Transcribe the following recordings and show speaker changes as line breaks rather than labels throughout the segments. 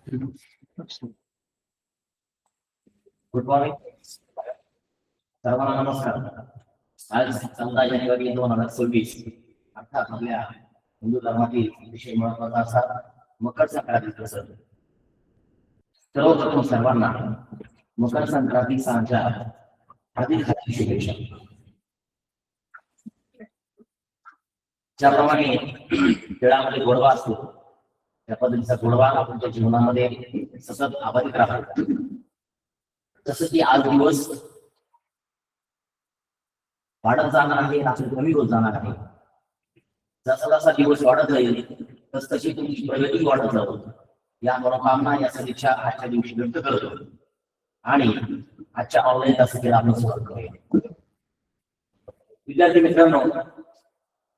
Good morning सर्वांना नमस्कार. आज 14 जानेवारी 2026 अर्थात आपल्या हिंदू धर्मातील विषय महत्वाचा असा मकर संक्रांतीचा सण. सर्वप्रथम सर्वांना मकर संक्रांतीच्या हार्दिक हार्दिक शुभेच्छा. ज्याप्रमाणे खेळामध्ये गोडवा असतो त्या पद्धतीचा गोडवा आपण जीवनामध्ये सतत आबाधित राहतो. जसं की आज दिवस वाढत जाणार आहे, रात्र कमी होत जाणार आहे. जसा जसा दिवस वाढत जाईल तस तशी तुमची प्रगती वाढत जातो. या मनोकामना या सदिच्छा आजच्या दिवशी व्यक्त करतो आणि आजच्या ऑनलाईन तासिकेला आपण सुरुवात करूया. विद्यार्थी मित्रांनो,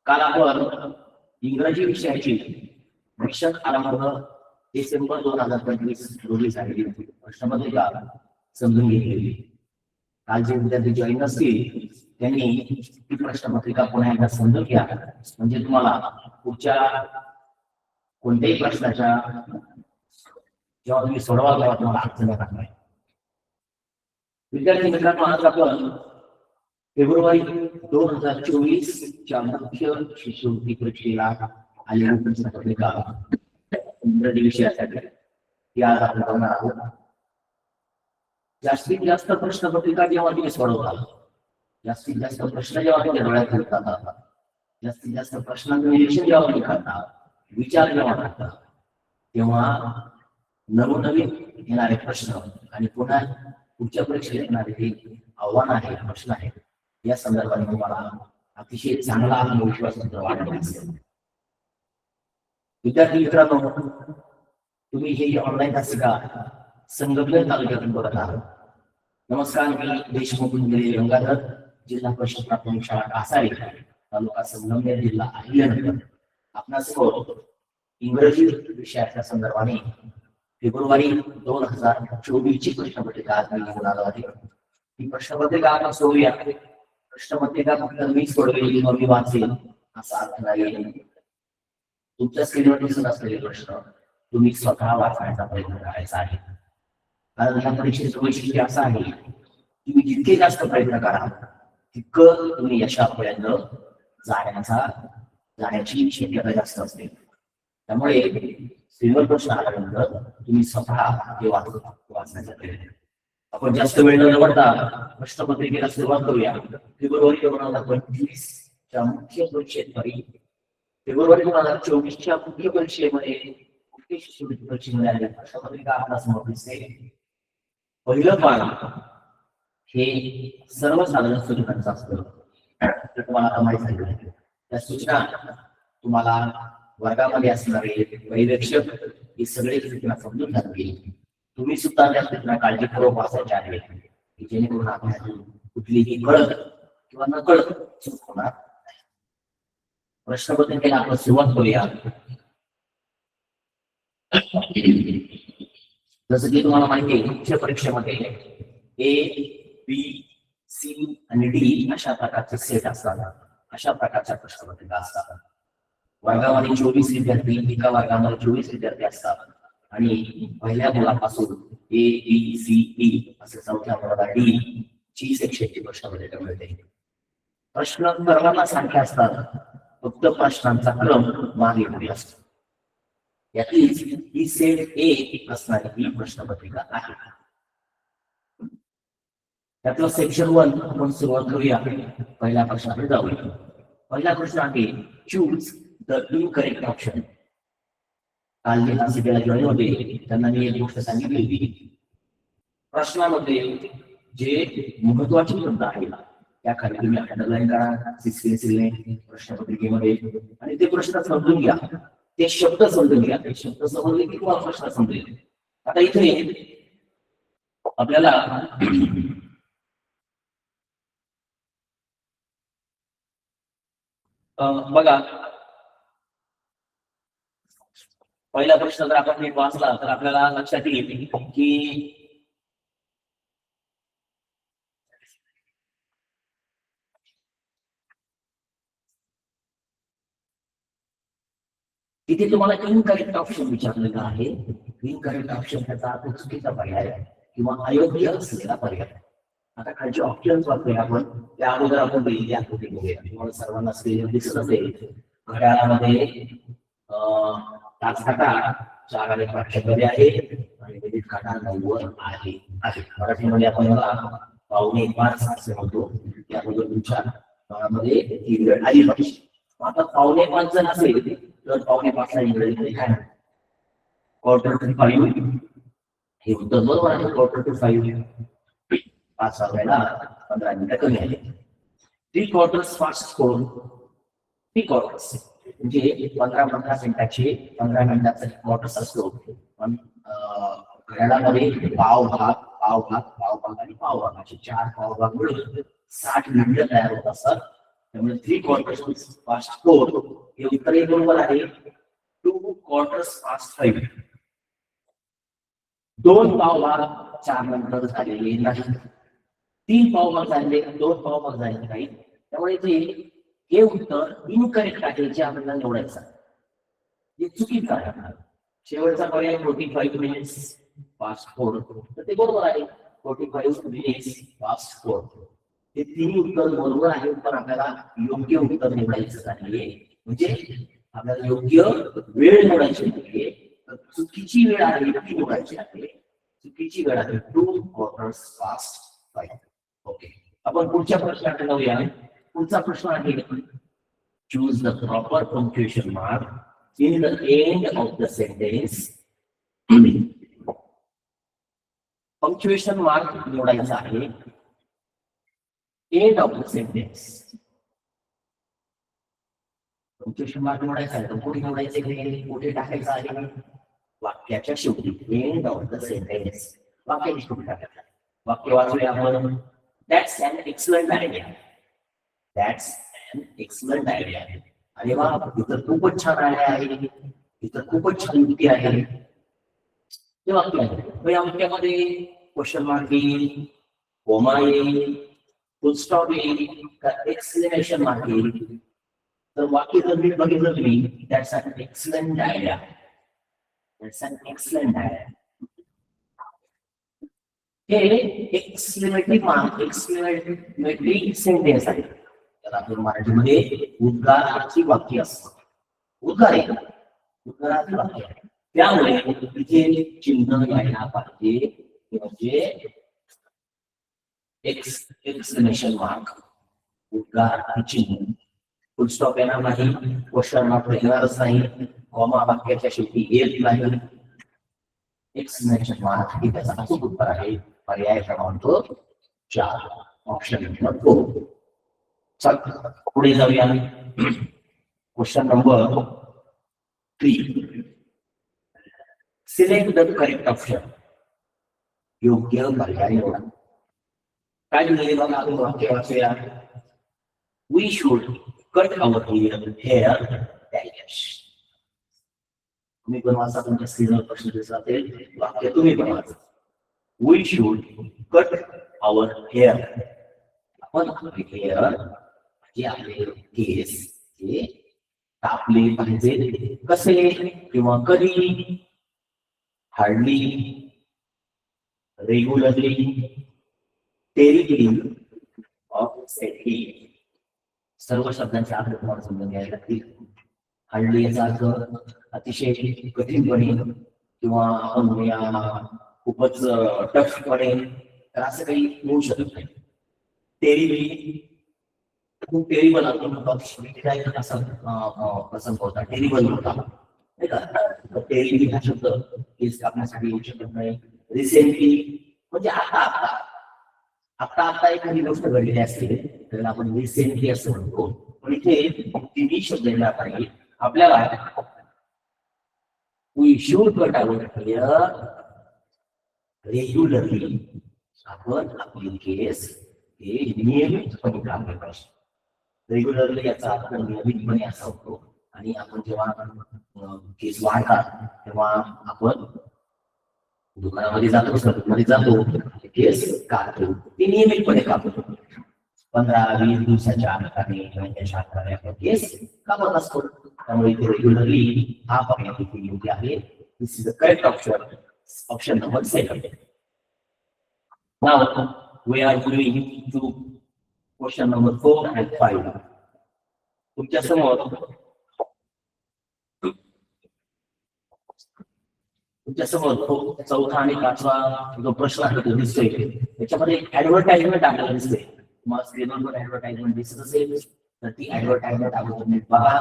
काल आपण इंग्रजी विषयाची शिक्षण आरंभ डिसेंबर 2025 रोजी झालेली प्रश्नपत्रिका समजून घेतलेली. काल जे विद्यार्थी जॉईन असतील त्यांनी ही प्रश्नपत्रिका पुन्हा एकदा समजून घ्या, म्हणजे तुम्हाला पुढच्या कोणत्याही प्रश्नाच्या जेव्हा तुम्ही सोडवाल तेव्हा तुम्हाला अडचण येणार नाही. विद्यार्थी मित्रांनो, आज आपण फेब्रुवारी 2024 च्या मुख्य शिष्यवृत्ती परीक्षेला आलेली प्रश्नपत्रिका इंग्रजी विषयासाठी आज आपण करणार आहोत. जास्तीत जास्त प्रश्नपत्रिका जेव्हा तुम्ही सोडवता, जास्तीत जास्त प्रश्न जेव्हा तुम्ही डोळ्यात ठेवता, जास्तीत जास्त प्रश्नांचं निरीक्षण जेव्हा तुम्ही करता, विचार जेव्हा करता, तेव्हा नवनवीन येणारे प्रश्न आणि पुन्हा पुढच्या परीक्षेत येणारे हे आव्हान आहे, प्रश्न आहे, या संदर्भाने तुम्हाला अतिशय चांगला आत्मविश्वास वाढला असेल. विद्यार्थी मित्रांनो, तुम्ही हे ऑनलाईन तासिका संगमनेर तालुक्यातून बघत आहात. नमस्कार, मी देशमुख गंगाधर, जिल्हा परिषद प्राथमिक शाळा कासारी, तालुका संगमनेर, जिल्हा अहिल्यानगर. आपणासमोर इंग्रजी विषयाच्या संदर्भाने फेब्रुवारी 2024 ची प्रश्नपत्रिका आज मी घेऊन आलो आहे. ही प्रश्नपत्रिका आपण सोडूया. प्रश्नपत्रिका फक्त मी सोडवेली मग मी वाचेल असा अर्थ नाही. तुमच्या स्क्रीनवर दिसत असलेले प्रश्न तुम्ही स्वतः वाचण्याचा प्रयत्न करायचा आहे. कारण या परीक्षेचं वैशिष्ट्य असं आहे, तुम्ही जितके जास्त प्रयत्न करा तितकं तुम्ही यशापर्यंत जाण्याची शक्यता जास्त असते. त्यामुळे स्क्रीनवर प्रश्न आल्यानंतर तुम्ही स्वतः ते वाचण्याचा प्रयत्न. आपण जास्त वेळ न घालवता प्रश्नपत्रिकेला सुरुवात करूया. फेब्रुवारी 2025 च्या मुख्य परीक्षेद्वारे फेब्रुवारी 2024 च्या मुख्य परीक्षेमध्ये मुख्य शिष्यवृत्ती परीक्षेमध्ये आलेली प्रश्नपत्रिका आपल्या समोर दिसते. पहिलं पान हे सर्वसाधारण सूचनांचं असतं. तुम्हाला माहिती झालेलं आहे. त्या सूचना तुम्हाला वर्गामध्ये असणारे पर्यवेक्षक हे सगळे सूचना समजून घालतील. तुम्ही सुद्धा त्या सूचना काळजीपूर्वक वाचायच्या आहेत, की जेणेकरून आपल्याला कुठलीही कळत किंवा न कळत चूक होणार नाही. प्रश्नपत्रिकेला आपण सुरुवात करूया. जसं की तुम्हाला माहिती आहे, मुख्य परीक्षेमध्ये A, B, C आणि D अशा प्रकारचे सेट असतात. अशा प्रकारच्या प्रश्नपत्रिका असतात. वर्गामध्ये 24 विद्यार्थी, एका वर्गामध्ये 24 विद्यार्थी असतात आणि पहिल्या मुलापासून A, B, C, D असे चौथ्या मुलाला D ची सेक्शनची प्रश्नपत्रिका मिळते. प्रश्न सर्वांना सारखे असतात, फक्त प्रश्नांचा क्रम मागे पुढे असतो. यातील ही सेट A असणारी ही प्रश्नपत्रिका आहे. त्यातलं सेक्शन 1 आपण सुरुवात करूया. पहिल्या प्रश्नाकडे जाऊया. पहिला प्रश्न आहे, चूज द इनकरेक्ट ऑप्शन. काल जे तासिकेला जॉईन होते त्यांना मी एक गोष्ट सांगितली होती. प्रश्नामध्ये जे महत्वाचे शब्द आहेत त्या खाली तुम्ही अंडरलाईन करा सिस्टेन्सिलने प्रश्नपत्रिकेमध्ये आणि ते प्रश्न समजून घ्या. ते शब्द समजून घ्या. ते शब्द समजले की तुम्हाला प्रश्न समजेल. आता इथे आपल्याला बघा, पहिला प्रश्न जर आपण नीट वाचला तर आपल्याला लक्षात येईल की तिथे तुम्हाला इनकरेक्ट ऑप्शन विचारलेला आहे. इनकरेक्ट ऑप्शन त्याचा अर्थ चुकीचा पर्याय किंवा अयोग्य असलेला पर्याय. आता खालचे ऑप्शन्स वापरूया आपण. त्या अगोदर आपण पहिली आकृती बघूया. तुम्हाला सर्वांना स्क्रीनवर दिसत असेल घड्याळामध्ये तासकाटा 4 आणि 5 मध्ये आहे आणि विद्युत काटा 9 वर आहे. मराठीमध्ये आपण याला 4:45 असे म्हणतो. त्या अगोदर विचार मध्ये ही वेळ आली पाहिजे. आता 4:45 जर असेल तर 4:45 ला इंग्रजीमध्ये काय म्हणतात? 4:45. हे उत्तर बरोबर आहे. 4:45. 5 वाजायला 15 मिनिटं कमी आहे. 3/4 फास्ट फोर. 3/4 म्हणजे 15 मिनिटाचे 15 मिनिटाचा क्वार्टर्स असतो. पण घड्याळामध्ये पाव भाग आणि पाव भागाचे 4 पाव भाग मिळून 60 मिनिटं तयार होत असतात. त्यामुळे 3/4 फास्ट फोर हे उत्तर बरोबर आहे. 2/4 फास्ट 5. 2 पाव भाग 4 नंतर झालेले नाही. 3 पाव भाग झाले, 2 पाव भाग झाले नाही. त्यामुळे इथे हे उत्तर इनकरेक्ट आहे जे आपल्याला निवडायचं आहे. हे चुकीचं आहे. शेवटचा पर्याय 45 मिनिट्स फास्ट फोर तर ते बरोबर आहे. 45 मिनिट्स फास्ट फोर हे तिन्ही उत्तर बरोबर आहे. पण आपल्याला योग्य उत्तर निवडायचं आहे. म्हणजे आपल्याला योग्य वेळ निवडायची आहे. चुकीची वेळ आहे ती निवडायची आहे. चुकीची वेळ आहे 2/4 फास्ट 5. ओके, आपण पुढच्या प्रश्नाकडे जाऊया. पुढचा प्रश्न आहे choose the proper punctuation mark in the end of the sentence. Punctuation mark निवडायचा आहे end of the sentence. Punctuation mark निवडायचा आहे तर कुठे निवडायचे, कुठे टाकायचं आहे? वाक्याच्या शेवटी. एंड ऑफ द सेंटेन्स वाक्याच्या शेवटी टाकायचं. वाक्य वाचूया आपण. That's an excellent idea. That's an excellent idea. अरे वा, इथं खूपच छान आयडिया आहे. इथं खूपच छान युक्ती आहे. हे वाक्य आहे. या वाक्यामध्ये क्वेश्चन मार्क येईल, कोमा येईल, फुल स्टॉप येईल का एक्सक्लेमेशन मार्क येईल? तर वाक्य जर मी बघितलं तुम्ही, that's an excellent idea. That's an excellent idea. हे एक्सक्लेमेटरी मार्क, एक्सक्लेमेटरी सेंटेन्स आहे. त्याला आपण मराठीमध्ये उद्गाराची वाक्य असतात. उद्गार आहे, उद्गाराची वाक्य आहे. त्यामुळे इथे चिन्ह यायला पाहिजे म्हणजे एक्सक्लेमेशन मार्क, उद्गार चिन्ह. फुल स्टॉप येणार नाही, क्वेश्चन मार्क येणारच नाही, कॉमा वाक्याच्या शेवटी येत नाही. एक्सक्लेमेशन मार्क ही त्याचा अचूक उत्तर आहे. पर्याय क्रमांक 4 ऑप्शन नंबर 2. चल पुढे जाऊया. Question number 3. Select the correct option. योग्य पर्याय निवडा. काय दिले बघा, आपण वाक्य वाचूया. We should cut our hair dash. तुम्ही पण वाचा, तुमच्या स्क्रीनवर प्रश्न दिसला असेल. वाक्य तुम्ही पण वाचा. We should cut our hair. आपण आपले हेअर जे आपले केस हे कापले पाहिजे. कसे किंवा कधी? हार्डली, रेग्युलरली, टेरिबली, ऑफसेटली. सर्व शब्दांचे अर्थ तुम्हाला समजून घ्यायला लागतील. हार्डली याचा अर्थ अतिशय कठीणपणे किंवा आपण म्हणूया खूपच टफपणे, तर असं काही होऊ शकत नाही. टेरिबली खूप टेरिबल असं पसंत होता, टेरिबल होता नाही का. टेरिबली हा शब्द केस कापण्यासाठी येऊ शकत नाही. रिसेंटली म्हणजे आता एखादी गोष्ट घडलेली असते तर आपण रिसेंटली असं म्हणतो. पण इथे तिन्ही शब्द येणार नाही. आपल्याला we should cut our hair regularly. आपण आपली केस हे नियमितपणे कापले पाहिजे. रेग्युलरली याचा अर्थ नियमितपणे असा होतो. आणि आपण जेव्हा केस वाढतात तेव्हा आपण दुकानामध्ये जातो, सलूनमध्ये जातो, केस कापतो. ते नियमितपणे कापतो. 15-20 दिवसाच्या अंतराने महिन्याच्या अंतराने आपण केस कापत असतो. त्यामुळे इथे रेग्युलरली हा पर्याय देखील योग्य आहे. This is the correct option, option number 7. Now we are moving to question number 4 and 5. तुमच्या समोर चौथा आणि पाचवा जो प्रश्न आहे तो दिसतोय. त्याच्यामध्ये ऍडव्हर्टाइजमेंट आपल्याला दिसते. तुम्हाला स्क्रीनवर ऍडव्हर्टाइजमेंट दिसत असेल तर ती ऍडव्हर्टाइजमेंट अगोदर नीट बघा,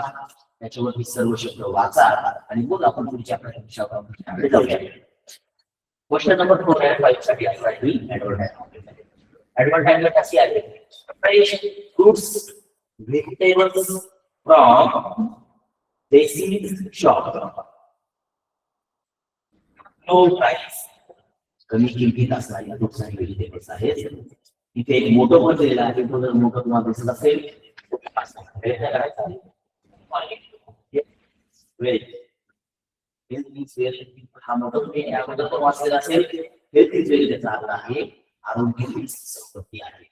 त्याच्यावरती सर्व शब्द वाचा आणि मग आपण पुढच्या प्रश्नाकडे जाऊया. क्वेश्चन नंबर 4 आणि 5 साठी आहे ऍडव्हर्टाइजमेंट. ऍडव्हर्टाइजमेंट अशी आहे, fresh fruits vegetables from desi shop, no price. कमी किमतीत असणारी खूप सारी व्हेजिटेबल्स आहेत. इथे एक मोठं पण दिलेलं आहे. तो जर मोठं तुम्हाला दिसत असेल प्रयत्न करायचा. हा मोठा तुम्ही अगोदर पण वाचलेला असेल. हेल्थ इज वेल्थ त्याचा अर्थ आहे आरोग्य ही संपत्ती आहे.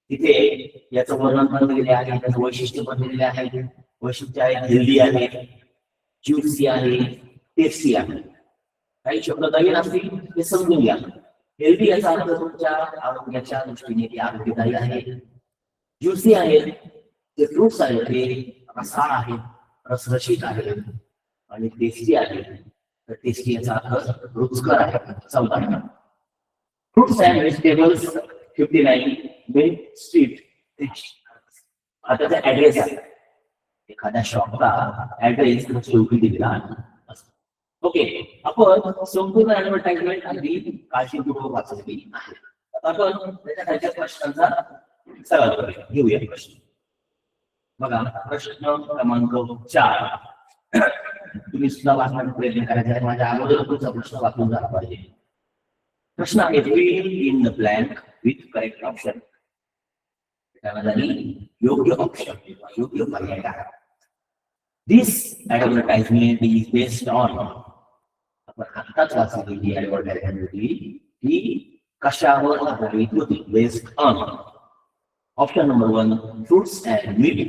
तिथे याचं वर्णन पण दिलेले आहे, त्याचं वैशिष्ट्य पण दिलेले आहे. वैशिष्ट्य आहे हेल्दी आहे, ज्युसी आहे, टेस्टी आहे. काही शब्द नवीन असतील ते समजून घ्या. हेल्दी याचा अर्थ तुमच्या आरोग्याच्या दृष्टीने ते आरोग्यदायी आहे. ज्युसी आहे, जे फ्रुट्स आहेत ते रसाळ आहेत, रसरशीत आहेत. आणि टेस्टी आहे, तर टेस्टी याचा अर्थ रुचकर आहे, चवदार. Fruits and vegetables 59 main street. आता त्याचा ऍड्रेस आहे, एखाद्या शॉपचा ऍड्रेस शेवटी दिलेला आहे. ओके, आपण संपूर्ण ऍडव्हर्टाइजमेंट अगदी काळजीपूर्वक वाचलेली आहे. आता आपण त्याच्या खालच्या प्रश्नांचा सराव करूया. घेऊया प्रश्न. बघा प्रश्न क्रमांक 4. तुम्ही सुद्धा वाचण्याचा प्रयत्न करायचा आहे. माझ्या अगोदर तुमचा प्रश्न वाचून झाला पाहिजे. प्रश्न आहे fill in the blank with correct option. योग्य ऑप्शन किंवा योग्य पर्याय आहे. This advertisement is based on. आपण आत्ताच वाचलेली ऍडव्हर्टाइजमेंट होती ही कशावर आधारित होती? Based on. Option number 1 fruits and meat.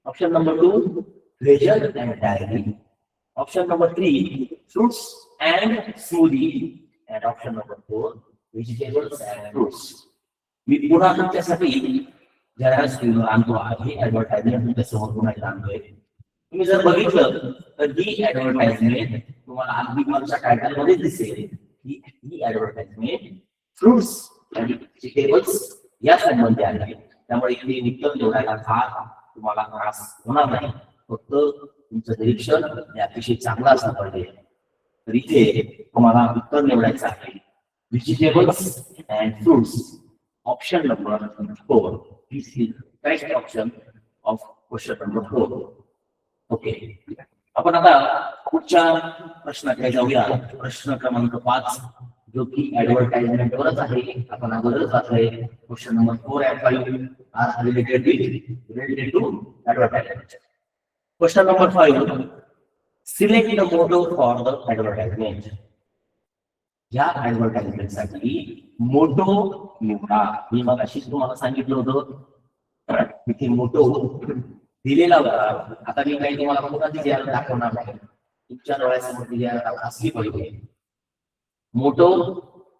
Option number 2 pleasure and dairy. Option number 3 fruits and smoothie. And option number 4 vegetables and fruits. मी पुन्हा तुमच्यासाठी ज्या स्क्रीनवर आणतो आहे ऍडव्हर्टाइजमेंट तुमच्या समोर पुन्हा आणतोय. तुम्ही जर बघितलं तर ही ऍडव्हर्टाइजमेंट तुम्हाला अगदी वरच्या टायटल मध्ये दिसेल. ही ऍडव्हर्टाइजमेंट फ्रुट्स आणि व्हेजिटेबल्स या संबंधी आहे. त्यामुळे इथे निकल जोडायला फार तुम्हाला त्रास होणार नाही. फक्त तुमचं निरीक्षण हे अतिशय चांगलं असलं पाहिजे. तर इथे तुम्हाला उत्तर निवडायचं आहे vegetables and fruits. Option number 4. This is correct option of question number 4. Okay, आपण आता पुढच्या प्रश्नाकडे जाऊया. प्रश्न क्रमांक 5 जो की ऍडव्हर्टाइजमेंट वरच आहे. आपण अगोदरच वाचलंय. Question number 4 and 5 are related to advertisement. Question number 5. Select the motto for the advertisement. या ऍडव्हर्टाइजमेंट साठी मोटो निवडा. मी मग अशीच तुम्हाला सांगितलं होतं तिथे मोटो दिलेला होता. आता मी काही तुम्हाला पुन्हा दिलेला दाखवणार नाही. तुमच्या डोळ्यासमोर दिलेला असली पाहिजे. मोटो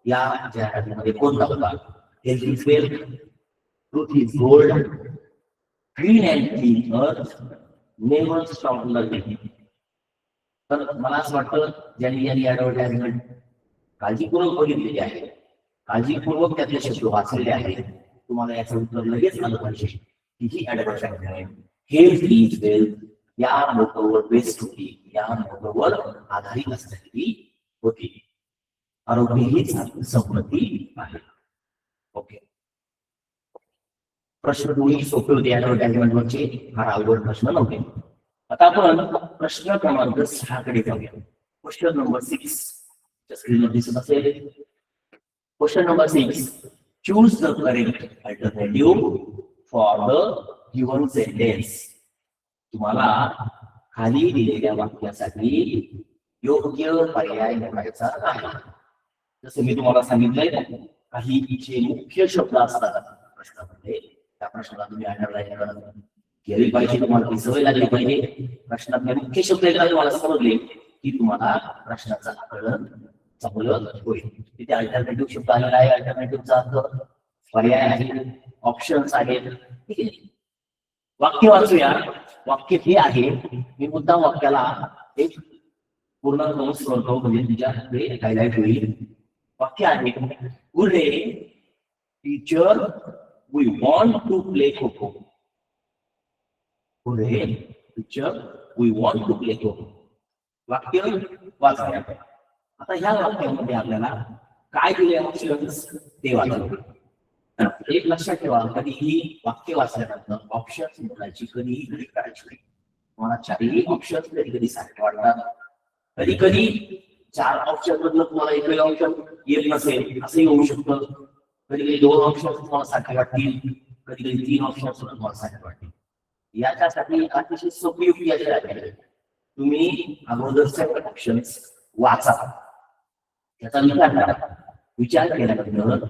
या जाहिरातीमध्ये कोणता होता? Health is wealth, truth is gold, green and clean अर्थ, नेव्हर स्टॉप लर्निंग. तर मला असं वाटतं ज्यांनी यांनी ऍडव्हर्टाइजमेंट काळजीपूर्वक बघितलेली आहे, काळजीपूर्वक त्यातले शब्द वाचलेले आहेत, तुम्हाला याचं उत्तर लगेच आलं पाहिजे की ही ऍडव्हर्टाइजमेंट हेल्थ इज वेल्थ या मोटोवर बेस्ड होती, या मोटोवर आधारित असलेली होती. आरोग्य हीच संपत्ती आहे. ओके, प्रश्न दोन्ही सोपे होते ऍडव्हर्टाइजमेंट वरचे, फार अवघड प्रश्न नव्हते. आता आपण प्रश्न क्रमांक 6 कडे जाऊया. क्वेश्चन नंबर 6 स्क्रीनवर दिसत असेल. Question number 6. Choose the correct alternative for the given sentence. तुम्हाला खाली दिलेल्या वाक्यासाठी योग्य पर्याय निवडायचा आहे. जसं मी तुम्हाला सांगितलंय काही जे मुख्य शब्द असतात प्रश्नामध्ये त्या प्रश्नाला तुम्ही अंडरलाईन करा. गेली पाहिजे, तुम्हाला ती सवय लागली पाहिजे. प्रश्नातले मुख्य शब्द एकदा तुम्हाला समजले की तुम्हाला प्रश्नाचं आकलन चांगलं होईल. तिथे अल्टरनेटिव्ह शब्द आलेला आहे. अल्टरनेटिव्हचा अर्थ पर्याय आहे, ऑप्शन्स आहेत. ठीक आहे, वाक्य वाचूया. वाक्य हे आहे, मी मुद्दाम वाक्याला एक पूर्ण नोट्स करतो म्हणजे तुझ्याकडे हायलाइट होईल. वाक्य आहे, गुरे teacher we want to play kho kho. गुरे teacher we want to play kho kho. वाक्य वाचूया. आता ह्या वाक्यामध्ये आपल्याला काय दिले ऑप्शन्स ते वाचावे. एक लक्षात ठेवा, कधीही वाक्य वाचल्यानंतर ऑप्शन्स बोलायची कधीही घडी करायची नाही. तुम्हाला चारही ऑप्शन्स कधी कधी सारखे वाटतात. कधी कधी 4 ऑप्शन मधलं तुम्हाला एकही ऑप्शन येत नसेल असंही होऊ शकतं. कधी कधी 2 ऑप्शन तुम्हाला सारखे वाटतील, कधी कधी 3 ऑप्शन तुम्हाला सारखे वाटतील. याच्यासाठी अतिशय सोपी युक्ती अशी आहे, तुम्ही अगोदरचे ऑप्शन्स वाचा, त्याचा विचार करा. विचार केल्यानंतर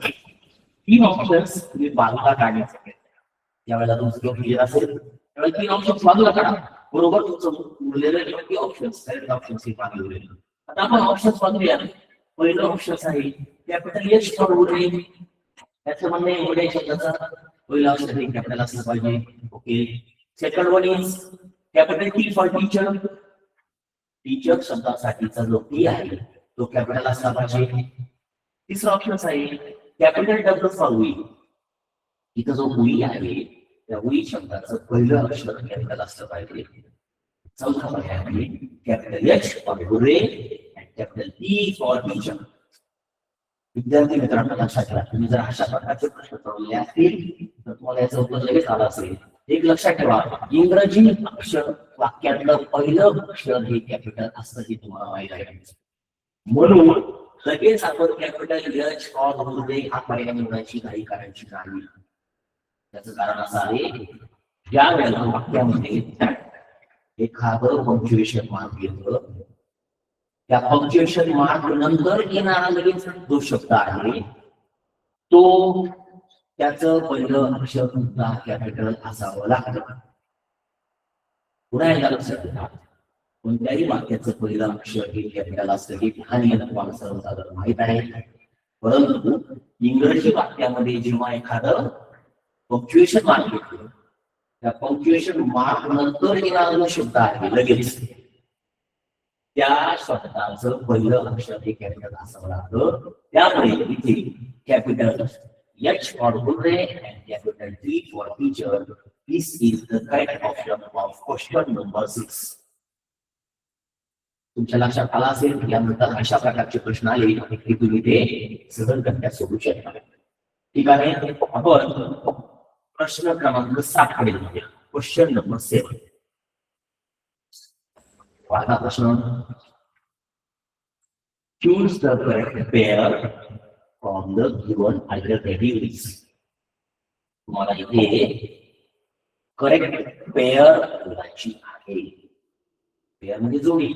3 ऑप्शन्स तुम्ही बाजूला काढण्याचा प्रयत्न करा. ज्यावेळेला तुमचं जो क्लिअर असेल त्यावेळेला 3 ऑप्शन्स बाजूला काढा. बरोबर तुमचं उरलेलं ऑप्शन्स ऑप्शन्स हे बाजूला उरलेलं. आता आपण ऑप्शन्स बघूया. पहिलं ऑप्शन्स आहे कॅपिटल एच फॉर गुरे. त्याचं म्हणणे गुरे शब्दाचा पहिला अक्षर हे कॅपिटल असलं पाहिजे. Okay. Second one is capital T for teacher. Teacher शब्दासाठीचा जो टी आहे तो कॅपिटल असला पाहिजे. तिसरा ऑप्शन आहे कॅपिटल डब्ल्यू फॉर वी. इथं जो वी आहे त्या वी शब्दाचं पहिलं अक्षर कॅपिटल असलं पाहिजे. चौथा पर्याय आहे कॅपिटल एच फॉर गुरे आणि कॅपिटल टी फॉर टीचर. विद्यार्थी मित्रांनो लक्षात ठेवा, तुम्ही जर अशा प्रकारचे प्रश्न सोडवले असतील तर तुम्हाला याचं उत्तर लगेच आलं असेल. एक लक्षात ठेवा, इंग्रजी अक्षर वाक्यातलं पहिलं अक्षर हे कॅपिटल असतं हे तुम्हाला माहित आहे. म्हणून लगेच आपण कॅपिटल एच फॉर गुरे हा पर्याय निवडायची घाई करायची नाही. त्याचं कारण असं आहे, ज्या वेळेला वाक्यामध्ये एखादं पंक्च्युएशन मार्क येतं, त्या पंक्च्युएशन मार्क नंतर येणारा लगेच जो शब्द आहे तो त्याचं पहिलं अक्षर सुद्धा कॅपिटल असावं लागतं. पुन्हा एकदा लक्षात घ्या, कोणत्याही वाक्याचं पहिलं अक्षर हे कॅपिटल असतं हे तुम्हाला सर्वसाधारण माहित आहे. परंतु इंग्रजी वाक्यामध्ये जेव्हा एखादं पंक्च्युएशन मार्क येतो, त्या पंक्च्युएशन मार्क नंतर येणारा जो शब्द आहे लगेच त्या शब्दाचं पहिलं अक्षर हे कॅपिटल असावं लागतं. त्यामुळे इथे कॅपिटल एच फॉर गुरे and capital T for teacher. This is the correct option of question number 6. तुमच्या लक्षात आला असेल यानंतर अशा प्रकारचे प्रश्न आले की तुम्ही ते सहजगत्या सोडवू शकता. ठीक आहे, आपण प्रश्न क्रमांक 7 कडे जाऊया. Question number 7. पहिला प्रश्न, choose the correct pair from the given alternatives. तुम्हाला इथे करेक्ट पेअर निवडायची आहे. पेअर म्हणजे जोडी,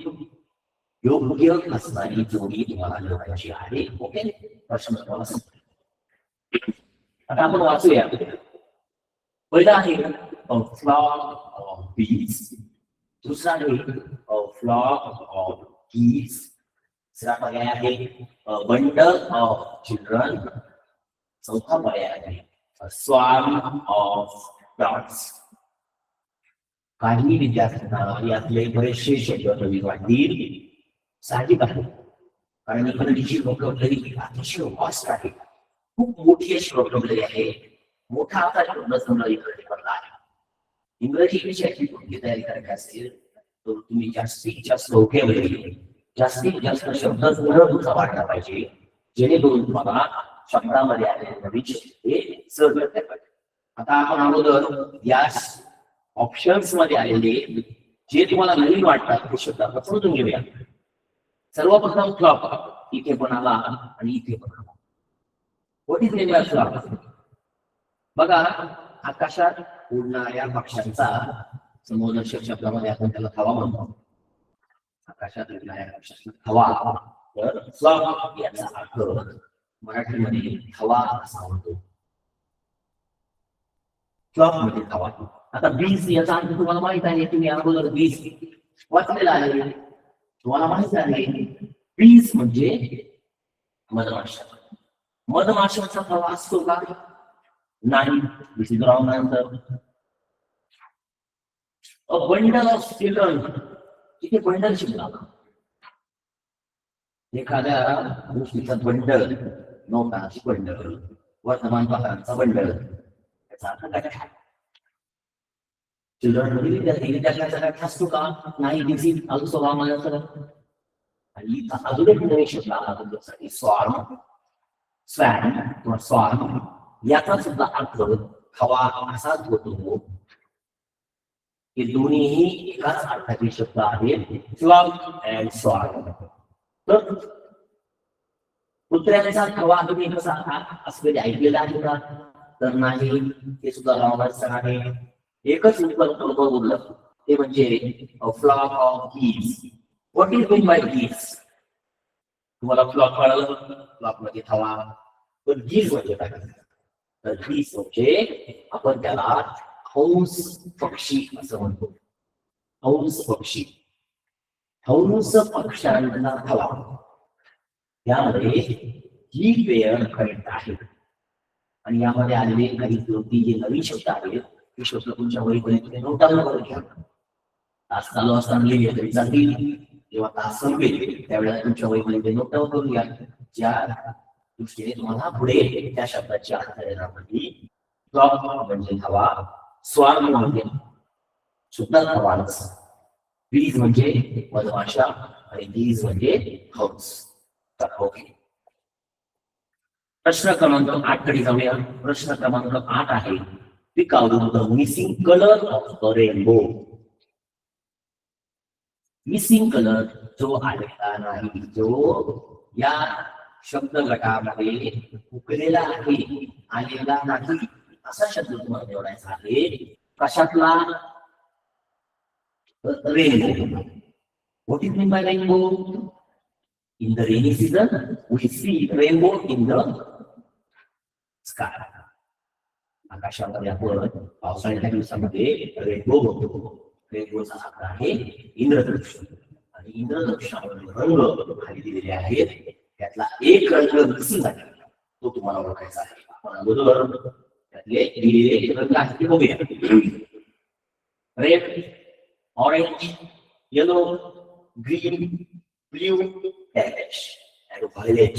योग्य असणारी जोडी तुम्हाला निवडायची आहे. ओके, प्रश्न तुम्हाला समजला. आता आपण वाचूया. पहिला आहे a flock of bees. दुसरा आहे a flock of geese. तिसरा पर्याय आहे a bundle of children. चौथा पर्याय आहे a swarm of dogs. काही विद्यार्थ्यांना यातले बरेचसे शब्द नवीन वाटतील. साहजिक आहे, कारण इंग्रजीची व्होकॅब्युलरी अतिशय वास्ट आहे. खूप मोठी अशी व्होकॅब्युलरी आहे. मोठा आता शब्द समजा इंग्रजीमधला आहे. इंग्रजी विषयाची कोणती तयारी करायची असेल तर तुम्ही जास्तीत जास्त व्होकॅब्युलरी, जास्तीत जास्त शब्द तुमचा वाढला पाहिजे, जेणेकरून तुम्हाला शब्दामध्ये आलेले नवीन शब्द हे सहज करता पाहिजे. आता आपण अगोदर या ऑप्शन्स मध्ये आलेले जे तुम्हाला नवीन वाटतात ते शब्द आपण समजून घेऊया. सर्वप्रथम फ्लॉक इथे पण आला आणि इथे पण आला. What is name of flock? बघा, आकाशात उडणाऱ्या पक्ष्यांचा समोरदर्शक शब्दामध्ये आपण त्याला थवा म्हणतो. आकाशात उडणाऱ्या पक्ष्यांचा थवा. तर फ्लॉक याचा अर्थ मराठीमध्ये थवा असा होतो. फ्लॉक म्हणजे थवा. आता बीज याचा अर्थ तुम्हाला माहित आहे, तुम्ही अगोदर बीज वाचलेला आहे, तुम्हाला माहित आहे बीज म्हणजे मधमाशा. मधमाशाचा थवा असतो का? नाही. This is wrong answer. A bundle of children. इथे बंडल शिकला, एखाद्या गोष्टीचं बंडल, नोटाची बंडल, वर्तमानपत्रांचा बंडल, याचा अर्थ काय? चिल्ड्रन म्हणजे विद्यार्थ्याचा काय असतो का? नाही. This is also wrong answer. आणि इथं अजून एक नवीन शब्द आला तुमच्यासाठी, स्वार्म, स्वॅन किंवा स्वार्म. याचा सुद्धा अर्थ हवा असाच होतो. हे दोन्हीही एकाच अर्थाचे शब्द आहेत, फ्लॉक अँड स्वार्म. तर कुत्र्याचा हवा तुम्ही कसा असं कधी ऐकलेलं आहे का? तर नाही. हे सुद्धा रॉंग आन्सर आहे. एकच उत्तर बोललं, ते म्हणजे flock of geese. What is mean by geese? तुम्हाला फ्लॉक कळलं, फ्लॉक मध्ये हवा. पण गीज म्हणजे काय? तर गीज म्हणजे आपण त्याला हंस पक्षी असं म्हणतो. हंस पक्षी, हंस पक्ष्यांचा हवा, यामध्ये ही पेयर करेक्ट आहे. आणि यामध्ये आलेले काही दोन-तीन जे नवीन शब्द आहेत, ते शब्द तुमच्या वहीमध्ये नोट डाऊन करून घ्या. तास चालू असताना लिहिले तरी चालतील, जेव्हा तास संपेल त्यावेळेला तुमच्या वहीमध्ये नोट डाऊन करून घ्या. ज्या दृष्टीने तुम्हाला पुढे त्या शब्दाची अर्थ येणार नाही. फ्लॉक म्हणजे हवा, स्वार्म म्हणजे सुद्धा हवाच, बीज म्हणजे मधमाशा आणि गीज म्हणजे हंस. ओके, प्रश्न क्रमांक 8 कडे जाऊया. प्रश्न क्रमांक 8 आहे, pick out the missing colour of the rainbow. Missing colour जो आलेला नाही, जो या शब्द गटामध्ये उकलेला आहे, आलेला नाही, असा शब्द तुम्हाला निवडायचा आहे. कशातला? Rainbow. What is mean by rainbow? In the rainy season, we see rainbow in the sky. आकाशामध्ये आपण पावसाळ्याच्या दिवसामध्ये रेनबो बघतो. रेनबोचा अर्थ आहे इंद्रधनुष्य. आणि इंद्रधनुष्यामध्ये रंग खाली दिलेले आहेत, त्यातला एक रंग मिसिंग आहे, तो तुम्हाला ओळखायचा आहे. आपण अगोदर त्यातले दिलेले रंग आहेत ते बघूया. Red, orange, yellow, green, blue, dash and violet.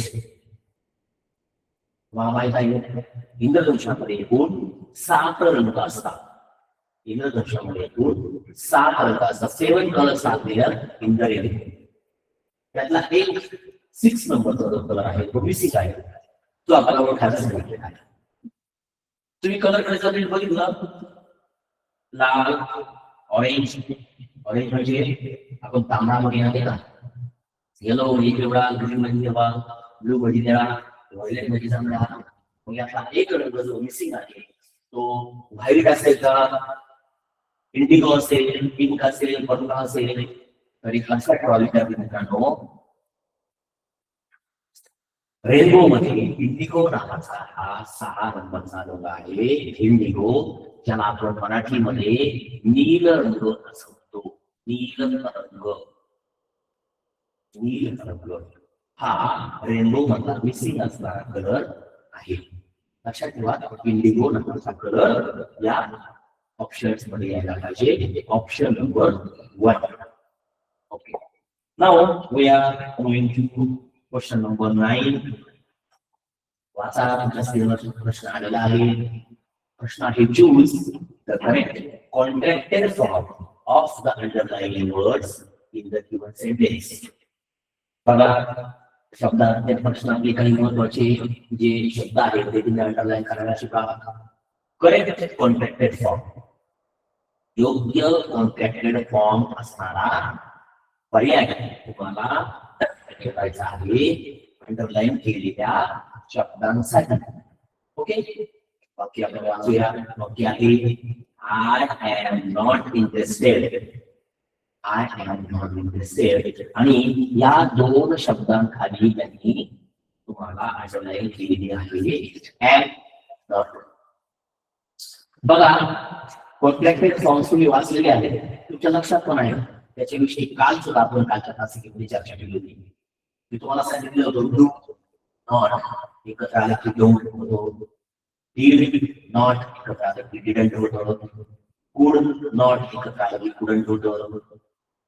तुम्हाला माहित आहे इंद्रधनुष्यामध्ये एकूण 7 रंग असतात. इंद्रधनुष्यामध्ये एकूण 7 रंग असतात. 7 colours are there in the rainbow. त्यातला एक 6 नंबरचा जो कलर आहे तो मिसिंग आहे, तो आपल्याला ओळखायला सांगितलेला आहे. तुम्ही कलर कडे बघितलं, लाल, ऑरेंज. ऑरेंज म्हणजे आपण तांबडा मध्ये आहे ना, येलो म्हणजे पिवळा, ग्रीन म्हणजे हिरवा, ब्लू म्हणजे निळा, व्हायलेट म्हणजे जांभळा. मग यातला एक रंग जो मिसिंग आहे तो व्हाईट असेल का, इंडिगो असेल, पिंक असेल, पर्पल असेल, तरी लक्षात ठेवा विद्यार्थी मित्रांनो, रेनबो मध्ये इंडिगो नावाचा हा 6 रंगांचा रंग आहे. इंडिगो, ज्याला आपण मराठीमध्ये नील रंग असं म्हणतो. नील रंग, नील रंग हा रेनबो मधला मिसिंग असणारा कलर आहे. लक्षात ठेवा, इंडिगो नावाचा कलर या ऑप्शन्स मध्ये यायला पाहिजे. Option number 1. Okay, now we are going to question number 9. वाचा, तुमच्या स्क्रीनवर प्रश्न आलेला आहे. प्रश्न आहे, choose the correct contracted form of the underlying words in the given sentence. बघा, शब्दात प्रश्नातले काही महत्वाचे जे शब्द आहेत ते तुम्ही अंडरलाईन करायला शिका. करेक्ट कॉन्ट्रॅक्टेड फॉर्म, योग्य कॉन्ट्रॅक्टेड फॉर्म असणारा पर्याय तुम्हाला ठेवायचा आहे अंडरलाईन केलेल्या शब्दांसाठी. ओके, वाक्य आपण वाचूया. वाक्य आहे, I am not interested. I am not interested. आणि या 2 शब्दांखाली त्यांनी तुम्हाला अंडरलाईन केलेली आहे ऍम नॉट. बघा, कॉन्ट्रॅक्टेड फॉर्म्स तुम्ही वाचलेले आहेत, तुमच्या लक्षात पण आहे त्याच्याविषयी काल सुद्धा आपण कालच्या तासिकेमध्ये चर्चा केली होती. मी तुम्हाला सांगितलं होतं डू नॉट एकत्र आलं की डोंट होतो, डिड नॉट एकत्र आलं की डिडंट होतं, कुड नॉट एकत्र आलं की कुडंट होतं,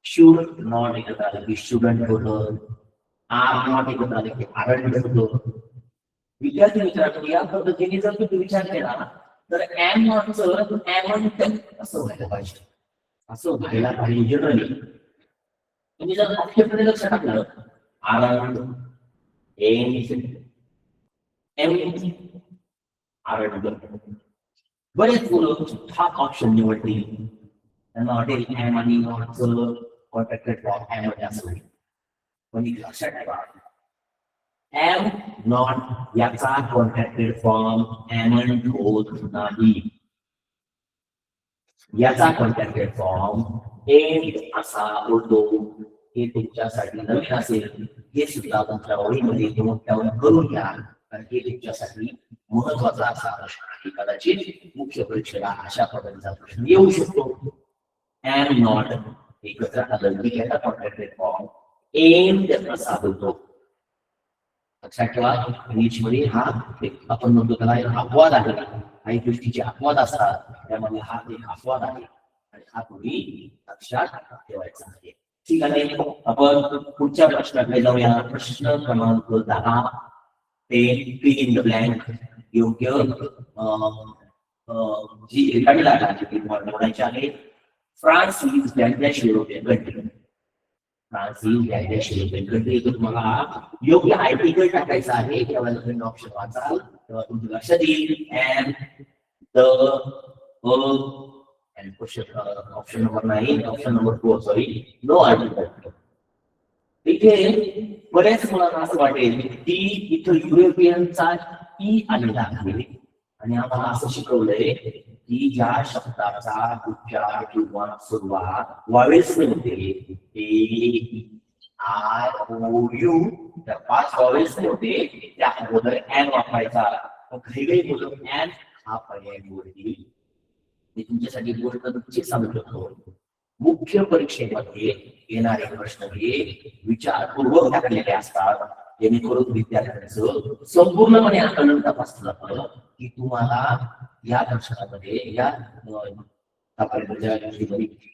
शुड नॉट एकत्र आलं की शुडंट होतं, आर नॉट एकत्र आलं की आरंट होतं. विद्यार्थी मित्रांनो, या पद्धतीने जर तुम्ही विचार केला तर एम नॉटचं एमंट असं व्हायला पाहिजे, असं व्हायला पाहिजे जनरली. तुम्ही जर ऑप्शनकडे लक्ष टाकलं आरंट एम आरंट बरेच मुलं हा ऑप्शन निवडतील, त्यांना वाटेल एम आणि नॉटचं कॉन्ट्रॅक्टेड फॉर्म एम मध्ये असं होईल. पण लक्षात ठेवा एम नॉट याचा कॉन्ट्रॅक्टेड फॉर्म एमंट होत नाही, याचा कॉन्ट्रॅक्टेड फॉर्म एंड असा होतो. हे तुमच्यासाठी नवीन असेल, हे सुद्धा तुमच्या ओळीमध्ये नोट करून घ्या, कारण हे तुमच्यासाठी महत्वाचा असा प्रश्न आहे. कदाचित मुख्य परीक्षेला अशा पद्धतीचा प्रश्न येऊ शकतो. एम नॉट एकत्र आलं की याचा कॉन्ट्रॅक्टेड फॉर्म एंड असा होतो. लक्षात ठेवा इंग्लिश मध्ये हा आपण म्हणतो त्याला एक अपवाद आहे, काही गोष्टीचे अपवाद असतात, त्यामध्ये हा एक अपवाद आहे आणि हा तुम्ही लक्षात ठेवायचा आहे. ठीक आहे, आपण पुढच्या प्रश्नाकडे जाऊया. प्रश्न क्रमांक 10 ते फिल इन द ब्लँक. योग्य जी रिकामी जागा आहे ती तुम्हाला निवडायची आहे. France is dash European country. France is dash European country. तुम्हाला योग्य आर्टिकल टाकायचं आहे. तेव्हा तुम्ही ऑप्शन वाचाल तेव्हा तुमच्या लक्षात येईल. And the and option number 9, option number 4, sorry, no article. इथे बरेच मुलांना असं वाटेल की इथं युरोपियनचा ई आलेला आहे आणि आम्हाला असं शिकवलंय की ज्या शब्दाचा उच्चार किंवा सुरुवात वावेल्स होते, ए आय ओ यू, त्या 5 वावेल्स होते त्या अगोदर एन वापरायचा. काही बोलून एन हा पर्याय निवडतील. तुमच्यासाठी गोष्ट नक्कीच सांगू शकतो. मुख्य परीक्षेमध्ये येणारे प्रश्न हे विचारपूर्वक टाकलेले असतात, जेणेकरून विद्यार्थ्यांचं संपूर्णपणे आकलन तपासलं जातं की तुम्हाला या प्रश्नामध्ये या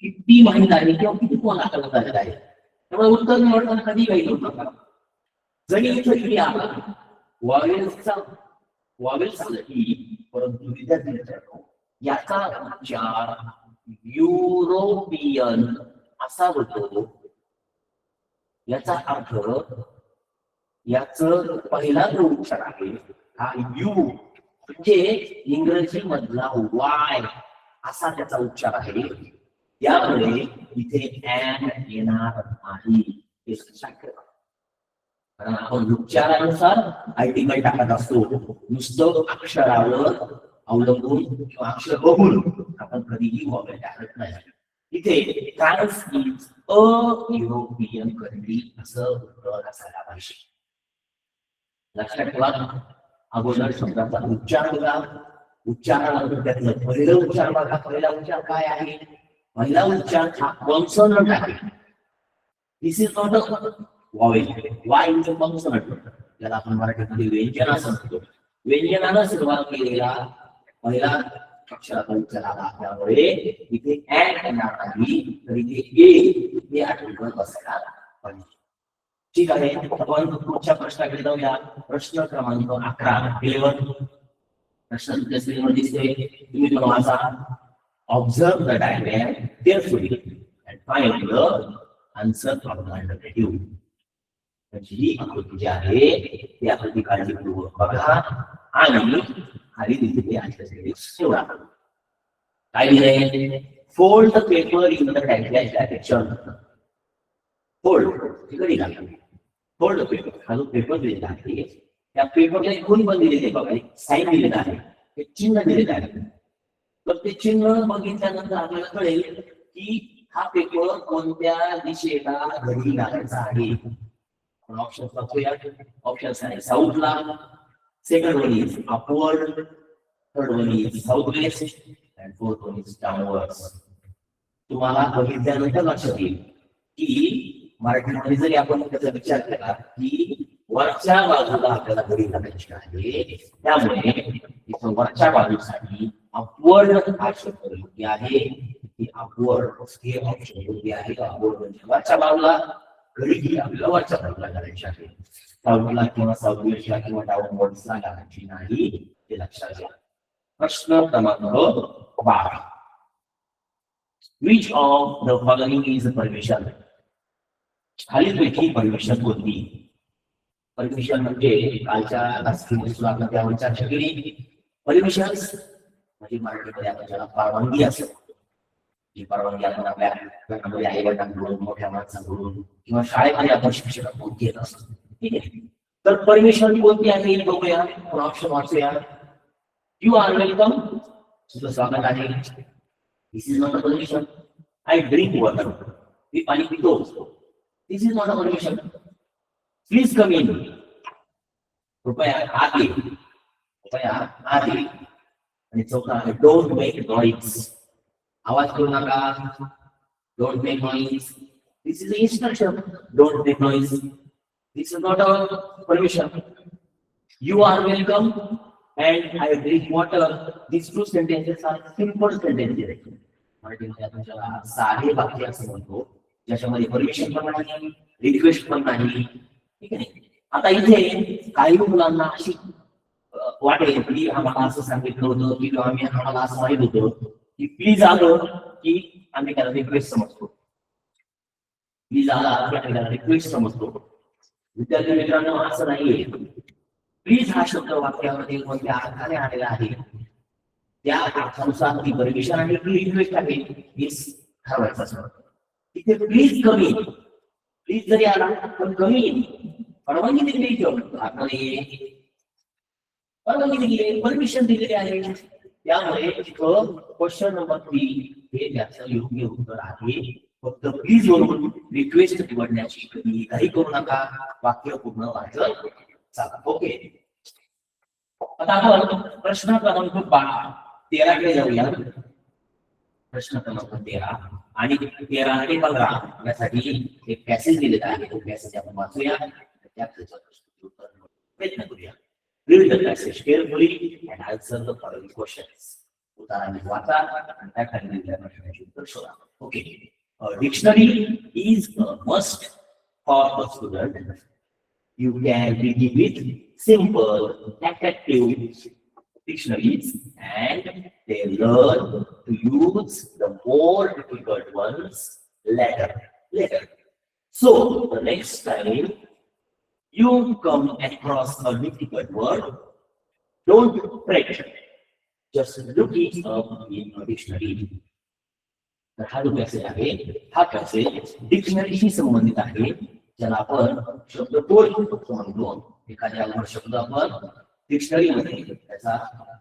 किती माहिती आहे किंवा किती तुम्हाला आकलन झालेलं आहे. त्यामुळे उत्तर निवडताना कधी काही करू नका. जरी इथे आला वावेल्स आलं की, परंतु विद्यार्थ्यांच्या याचा उच्चार युरोपियन असा होतो. याचा अर्थ याच पहिला जो उच्चार आहे हा यू म्हणजे इंग्रजी मधला वाय असा त्याचा उच्चार आहे. त्यामुळे इथे एन येणार नाही हे लक्षात ठेवा. कारण आपण उच्चारानुसार आर्टिकल टाकत असतो. नुसतं अक्षरावर अवलंबून किंवा अक्षर बघून आपण कधीही वॉवेल टाकत नाही. इथे France is a European country असं उत्तर असायला पाहिजे. लक्षात ठेवा. अगोदर शब्दाचा उच्चार बघा. उच्चारानंतर त्यातलं पहिलं उच्चार बघा. पहिला उच्चार काय आहे? पहिला उच्चार हा कॉन्सोनंट आहे. This is not a vowel. Y is a consonant. ज्याला आपण मराठीमध्ये व्यंजन असं म्हणतो. व्यंजनानं सुरुवात केलेला पहिला अक्षराचा उच्चार आला, त्यामुळे इथे ऍड येणार नाही, तर इथे ए हे आठवण बसायला पाहिजे. ठीक आहे, आपण पुढच्या प्रश्नाकडे जाऊया. प्रश्न क्रमांक 11. प्रश्न तुमच्या स्क्रीनवर दिसतोय. तुम्ही तो वाचा. Observe the diagram carefully and find the answer from the alternative. म्हणजे ही आकृती जी आहे ती आकृती काळजीपूर्वक बघा आणि खाली दिलेली आकृती निवडा. काय दिलंय? Fold the paper in the direction. Fold the paper. हा जो पेपर दिलेला आहे त्या पेपरला खून पण दिलेले बघा, साईन दिलेला आहे, ते चिन्ह दिलेलं आहे. तर ते चिन्ह बघितल्यानंतर आपल्याला कळेल की हा पेपर कोणत्या दिशेला घडी घालायचा आहे. ऑप्शन बघूया. ऑप्शन आहे साऊथला, second one is upward, third one is south west, and fourth one is downwards. तुम्हाला बघितल्यानंतर लक्षात येईल की मराठीमध्ये जरी आपण त्याचा विचार केला की वरच्या बाजूला आपल्याला घडी घालायची आहे, त्यामुळे इथं वरच्या बाजूसाठी अपवर्ड हा शब्द योग्य आहे. अपवर्ड हे ऑप्शन योग्य आहे. अपवर्ड म्हणजे वरच्या बाजूला घडी आपल्याला वरच्या बाजूला घालायची आहे. साऊथला किंवा साऊथ वेस्टला किंवा डाऊनवर्ड्सला घालायची नाही, हे लक्षात घ्या. प्रश्न क्रमांक 12. Which of the following is permission? खालीलपैकी परमिशन कोणती? परमिशन म्हणजे कालच्या क्लासमध्ये आपण त्यावर चर्चा केली. परमिशन म्हणजे मराठीमध्ये आपण ज्याला परवानगी असते, जी परवानगी आपण आपल्या घरामध्ये आई वडिलांकडून, मोठ्या माणसांकडून किंवा शाळेमध्ये आपण शिक्षकांकडून घेत असतो. ठीक आहे, तर परमिशन कोणती आहे बघूया. ऑप्शन वाचूया. यू आर वेलकम, तुझं स्वागत आहे. This is not a permission. I drink water, मी पाणी पितो. This is not a permission. Please come in, कृपया आत ये, कृपया आत ये. आणि चौथा आहे डोंट मेक नॉइज, आवाज करू नका. Don't make noise, this is instruction. Don't make noise, this is not a permission. You are welcome and I drink water. These two sentences are simple sentences. मराठीमध्ये आपण त्याला साधे वाक्य असं म्हणतो, ज्याच्यामध्ये परमिशन पण नाही, रिक्वेस्ट पण नाही. ठीक आहे. आता इथे काही मुलांना अशी वाटेल की आम्हाला असं सांगितलं होतं की आम्हाला असं माहित होतं की प्लीज आलं की आम्ही त्याला रिक्वेस्ट समजतो. प्लीज आला की आम्ही त्याला रिक्वेस्ट समजतो. विद्यार्थी मित्रांनो, असं नाहीये. प्लीज हा शब्द वाक्यामध्ये कोणत्या अर्थाने आलेला आहे, त्या अर्थानुसार ती परमिशन आणि ती रिक्वेस्ट आहे हे ठरवायचं असतं. इथे प्लीज कमी, प्लीज जरी आला पण कमी परवानगी दिली, परवानगी दिली, परमिशन दिलेली आहे. त्यामुळे तिथं क्वेश्चन नंबर 3 हे त्याचं योग्य उत्तर आहे. फक्त प्लीज वरून रिक्वेस्ट निवडण्याची कधी काही करू नका. वाक्य पूर्ण वाचलं चला. ओके, आता आपण प्रश्न क्रमांक 13 कडे जाऊया. प्रश्न क्रमांक 13 आणि 13 आणि 15 यासाठी एक पॅसेज दिलेला आहे. तो पॅसेज आपण वाचूया. प्रयत्न करूया. Read the passage carefully and answer the following questions. उदाहरणे वाचा आणि त्या खाली दिलेल्या प्रश्नाचे उत्तर शोधा. Okay, dictionary is a must for a student. You can begin with simple, attractive dictionaries and they learn to use the more difficult ones later. So, the next time you come across a difficult word, don't fret. Just look it up in a dictionary. तर हा जो passage आहे, हा passage डिक्शनरीशी संबंधित आहे, ज्याला आपण शब्दकोश म्हणतो. एखाद्या शब्द आपण डिक्शनरीमध्ये त्याचा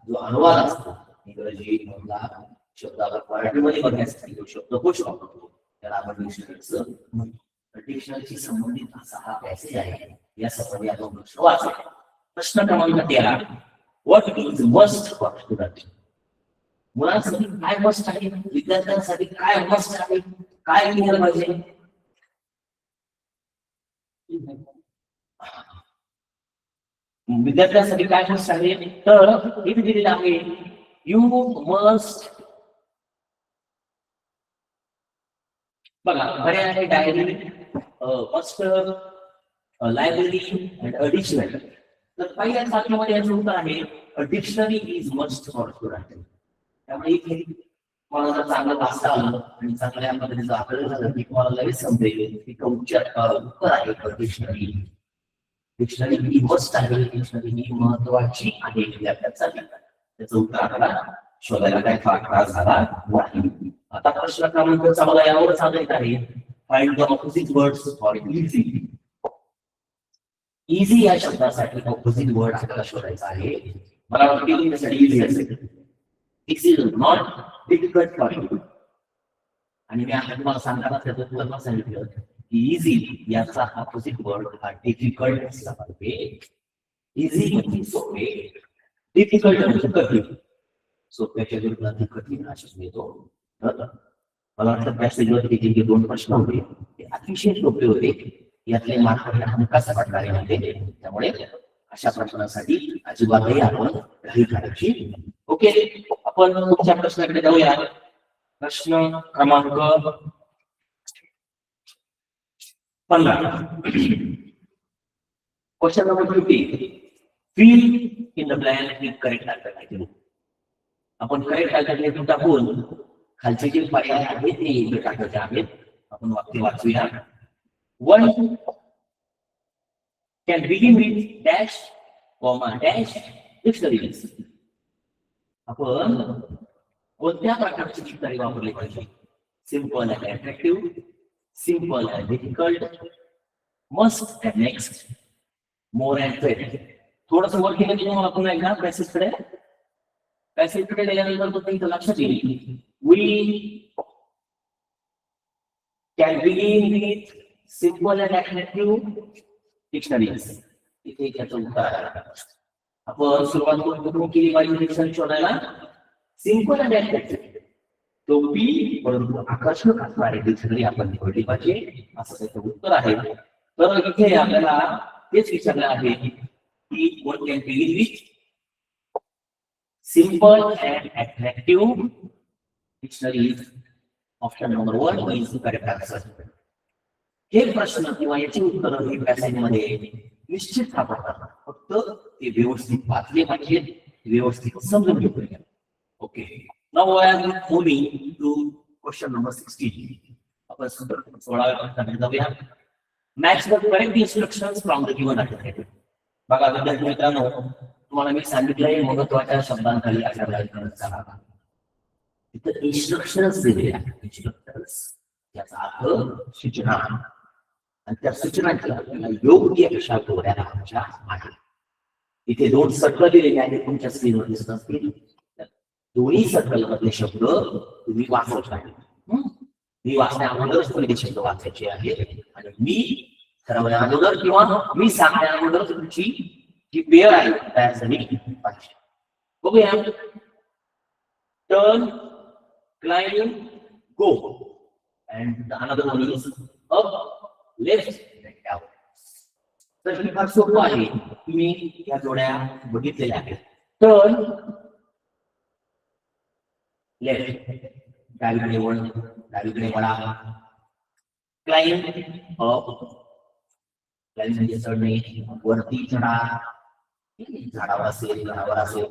जो अनुवाद असतो, इंग्रजी मधला शब्द आपण मराठीमध्ये बघण्यासाठी जो शब्दकोश वापरतो त्याला आपण डिक्शनरीचं म्हणतो. डिक्शनरीशी संबंधित असा हा पॅसेज आहे. या संबंधी आपण प्रश्न वाचला. प्रश्न क्रमांक 13. What is must for student? मुलांसाठी काय मस्ट आहे, विद्यार्थ्यांसाठी काय मस्ट आहे, काय लिहायला पाहिजे? विद्यार्थ्यांसाठी काय मस्ट आहे, तर इथे दिलेलं आहे यू मस्ट. बघा, बरे आहे diary, must, library and a dictionary. तर पहिल्या वाक्यामध्ये याचं उत्तर आहे a dictionary is must for student. त्यामुळे इथे मला जर चांगलं वाचता आलं आणि चांगल्या पद्धतीचं आपल्याला झालं की मला लगेच समजेल की उत्तर आहे डिक्शनरी. डिक्शनरी ही मस्ट आहे, डिक्शनरी ही महत्वाची आहे विद्यार्थ्यांसाठी. त्याचं उत्तर आपल्याला शोधायला काय त्रास झाला नाही. आता प्रश्न क्रमांक 14 यावर सांगायचं आहे find the opposite words for easy. Easy या शब्दासाठी ऑपोजिट वर्ड आपल्याला शोधायचा आहे. मला वाटतं की त्यासाठी इझी असेल. It's is not difficult for you. आणि मी आता तुम्हाला सांगताना त्याचं उत्तर सांगितलं की इझी याचा ऑपोजिट वर्ड हा डिफिकल्ट असला पाहिजे. इझी म्हणजे सोपे, डिफिकल्ट म्हणजे कठीण. सोप्याच्या विरुद्ध कठीण अशा मिळतो. तर मला वाटतं त्या स्टेजवरती जे 2 प्रश्न होते ते अतिशय सोपे होते. यातले मार्क हमखास प्रकारे होते. त्यामुळे अशा प्रश्नासाठी अजिबातही आपण काही करायची. ओके, आपण पुढच्या प्रश्नाकडे जाऊया. प्रश्न क्रमांक 15. Question number 50. Fill in the blank with correct alternative. आपण करेक्ट अल्टरनेटिव्ह टाकून खालचे जे पर्याय आहेत ते इथे टाकायचे आहेत. आपण वाक्य वाचूया. One can begin with dash comma dash dictionaries. आपण कोणत्या प्रकारची डिक्शनरी वापरली पाहिजे? Simple and attractive, simple and difficult, must and next, more and fat. थोडंसं वर केलं की तुम्हाला पुन्हा एकदा पॅसेजकडे गेल्यानंतर तो इथं लक्षात येईल. We can begin with simple and attractive dictionaries. इथे त्याचं उत्तर आहे. आपण सुरुवात कुठून केली पाहिजे डिक्शनरी शोधायला? सिंपल अँड अट्रॅक्टिव्ह, सोपी परंतु आकर्षक असणारी डिक्शनरी आपण निवडली पाहिजे असं त्याचं उत्तर आहे. तर इथे आपल्याला तेच विचारलं आहे की one can begin with simple and attractive dictionaries. Option number 1 is the correct answer. हे प्रश्न किंवा याची उत्तरं ही पॅसेज मध्ये निश्चित सापडतात. फक्त ते व्यवस्थित वाचले पाहिजे, व्यवस्थित समजून घेतले. Okay, now I am moving to question number 16. आपण 16व्या प्रश्नाकडे जाऊया. Match the correct instructions from the given alternative. बघा विद्यार्थी मित्रांनो, तुम्हाला मी सांगितलंय महत्वाच्या शब्दांखाली आठवड्यात करत चला. तिथं इन्स्ट्रक्शन्स दिलेले आहेत. इन्स्ट्रक्शन्स याचा अर्थ सूचना, आणि त्या सूचनांच्या आपल्याला योग्य अशा जोड्या लावायच्या आहेत. इथे 2 सर्कल दिलेले आहेत तुमच्या स्क्रीनवर दिसत असतील. दोन्ही सर्कल मधले शब्द तुम्ही वाचत आहे. मी वाचण्या अगोदरच तुम्ही ते शब्द वाचायचे आहेत आणि मी ठरवण्या अगोदर किंवा मी सांगण्या अगोदर तुमची जी पेयर आहे तयार झाली पाहिजे. बघूया. Turn, climb, go, and another one is up, left, down. तर ही फार सोपं आहे. तुम्ही या जोड्या बघितलेल्या आहेत. टर्न लेफ्ट, डावीकडे वळा. क्लाइंब अप, क्लाइंब म्हणजे चढणे, वरती चढा. झाडावर असेल, घरावर असेल,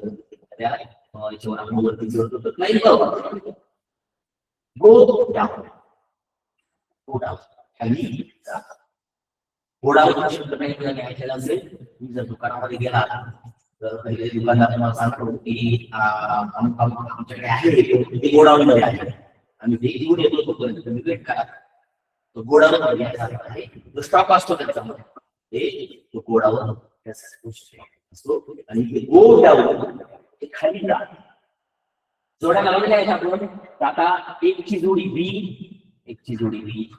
याच्यावर आपण वरती चढतो तर climb up. Go down, go down, खाली जा. घोडावर शब्द काही घ्यायला असेल, तुम्ही जर दुकानामध्ये गेला तर पहिले दुकानदार तुम्हाला सांगतो की आमच्याकडे आहे ते गोडाऊन मध्ये आहे, आम्ही ते घेऊन येतो तोपर्यंत तुम्ही वेट करा. तो गोडाऊन घ्यायचा आहे, जो स्टॉक असतो त्याच्यामध्ये ते तो गोडाऊन असतो. आणि ते गो डाऊन ते खाली जा. जोड्या लावलेल्या आहेत आपण. आता 1 ची जोडी बी, 1 ची जोडी बी,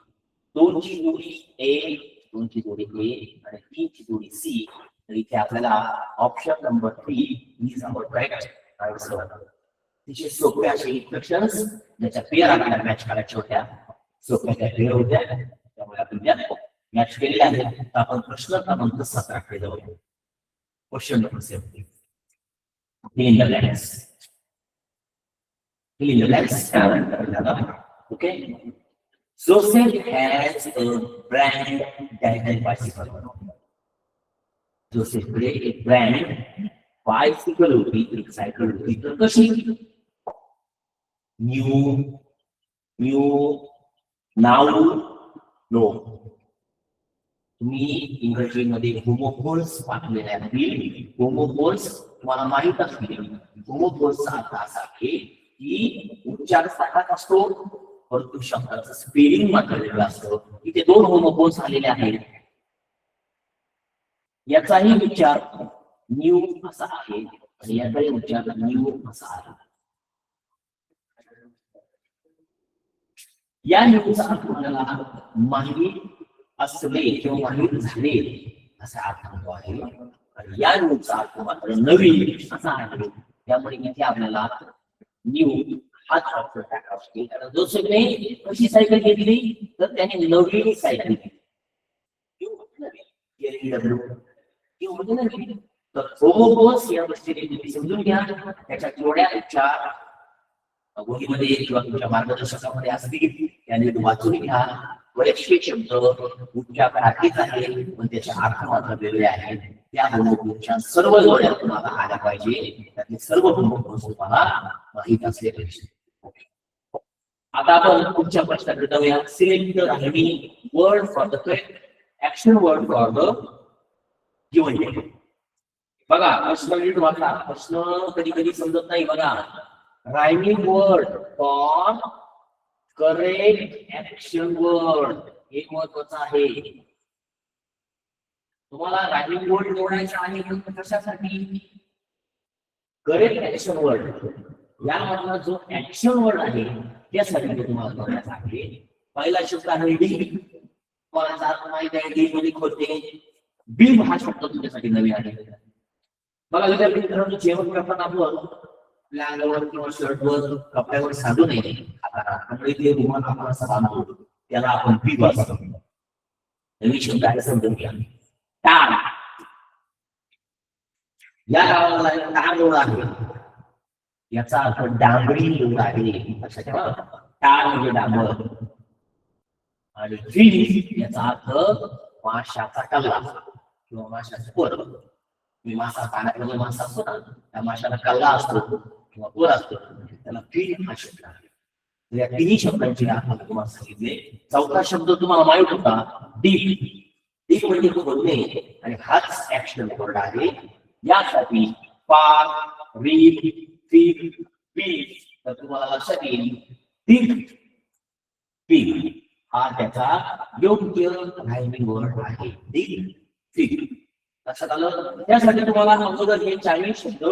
2 ची जोडी ए, 2 ची जोडी ए आणि 3 ची जोडी सी. तर इथे आपल्याला option number 3 is our correct answer. तिचे सोपे असे इन्स्ट्रक्शन्स ज्याच्या पेअर आपल्याला मॅच करायच्या होत्या. सोप्या त्या पेअर होत्या, त्यामुळे आपण त्या मॅच केलेल्या आहेत. तर आपण प्रश्न क्रमांक 17 कडे जाऊया. Question number 17. Fill in the blanks. Fill in the blanks. Okay. Joseph has a brand diamond bicycle. जोसेफकडे एक ब्रँड बायसिकल होती, एक सायकल होती. तर कशी? New, now, no. तुम्ही इंग्रजीमध्ये होमोफोन्स वाचलेले असतील. होमोफोन्स तुम्हाला माहित असतील. होमोफोन्सचा अर्थ असा आहे की उच्चार सारखाच असतो परंतु शब्दाचं स्पेलिंग मात्र वेगळं असतं. इथे 2 होमोफोन्स आलेले आहेत. याचाही उच्चार न्यू असा आहे आणि याचाही उच्चार न्यू असा आहे. या न्यूचा अर्थ आपल्याला माहित असले किंवा माहित झाले असा अर्थ होतो आहे. आणि या न्यूचा अर्थ मात्र नवीन असा आहे. त्यामुळे इथे आपल्याला न्यू हाच ऑप्शन टाकावा लागेल. कारण जोसेफने कशी सायकल घेतली तर त्याने नवीन सायकल घेतली. न्यू म्हणजे नवीन. तर होमोबस या गोष्टीने तुम्ही समजून घ्या. त्याच्या जोड्या उच्चार वहीमध्ये किंवा तुमच्या मार्गदर्शकामध्ये असतील त्याने वाचून घ्या. बरेचसे शब्द उच्चाराचेच आहे पण त्याचे अर्थ मात्र वेगळे आहेत. त्या होमोबसच्या सर्व जोड्या तुम्हाला आल्या पाहिजे. त्यातले सर्व होमोबस तुम्हाला माहीत असले पाहिजे. आता आपण पुढच्या प्रश्नाकडे जाऊया. Select the rhyming word for the correct action word for the given text. बघा प्रश्न कधी कधी समजत नाही. बघा rhyming word for correct action word हे महत्वाचं आहे. तुम्हाला रायमिंग वर्ड निवडायचा आहे कशासाठी? Correct action word. यामधला जो ऍक्शन वर्ड आहे त्यासाठी तुम्हाला निवडायचा आहे. पहिला शब्द आहे डी. तुम्हाला अर्थ माहिती आहे डी मध्ये खोटे. बी हा शब्द तुमच्यासाठी नवीन आहे. बघा विद्यार्थी मित्रांनो, जेवण करताना आपण आपल्या अंगावर किंवा शर्टवर कपड्यावर सांडू नये. त्यामुळे ते रुमाल आपण असं बांधतो त्याला आपण बी वाचतो. नवीन शब्द आहे समजून घ्या. टाळ. या गावाला टाळ रोड आहे याचा अर्थ डांबरी रोड आहे. लक्षात ठेवा. टाळ म्हणजे डांबर. आणि फिश याचा अर्थ माशाचा कल्ला किंवा माशाचा पोर. मी मासा पाण्यामध्ये मासा असतो ना त्या माशाला कल्ला असतो किंवा पोर असतो त्याला फिश हा शब्द आहे. या तिन्ही शब्दांची आपण तुम्हाला सांगितले. चौथा शब्द तुम्हाला माहित होता डीप. डीप म्हणजे खोदणे आणि हाच ऍक्शन वर्ड आहे. यासाठी पार रीड फीड बीट तर तुम्हाला लक्षात येईल डीप फीड हा त्याचा योग्य रायमिंग वर्ड आहे. डीप फीड लक्षात आलं. त्यासाठी तुम्हाला अगोदर हे 40 शब्द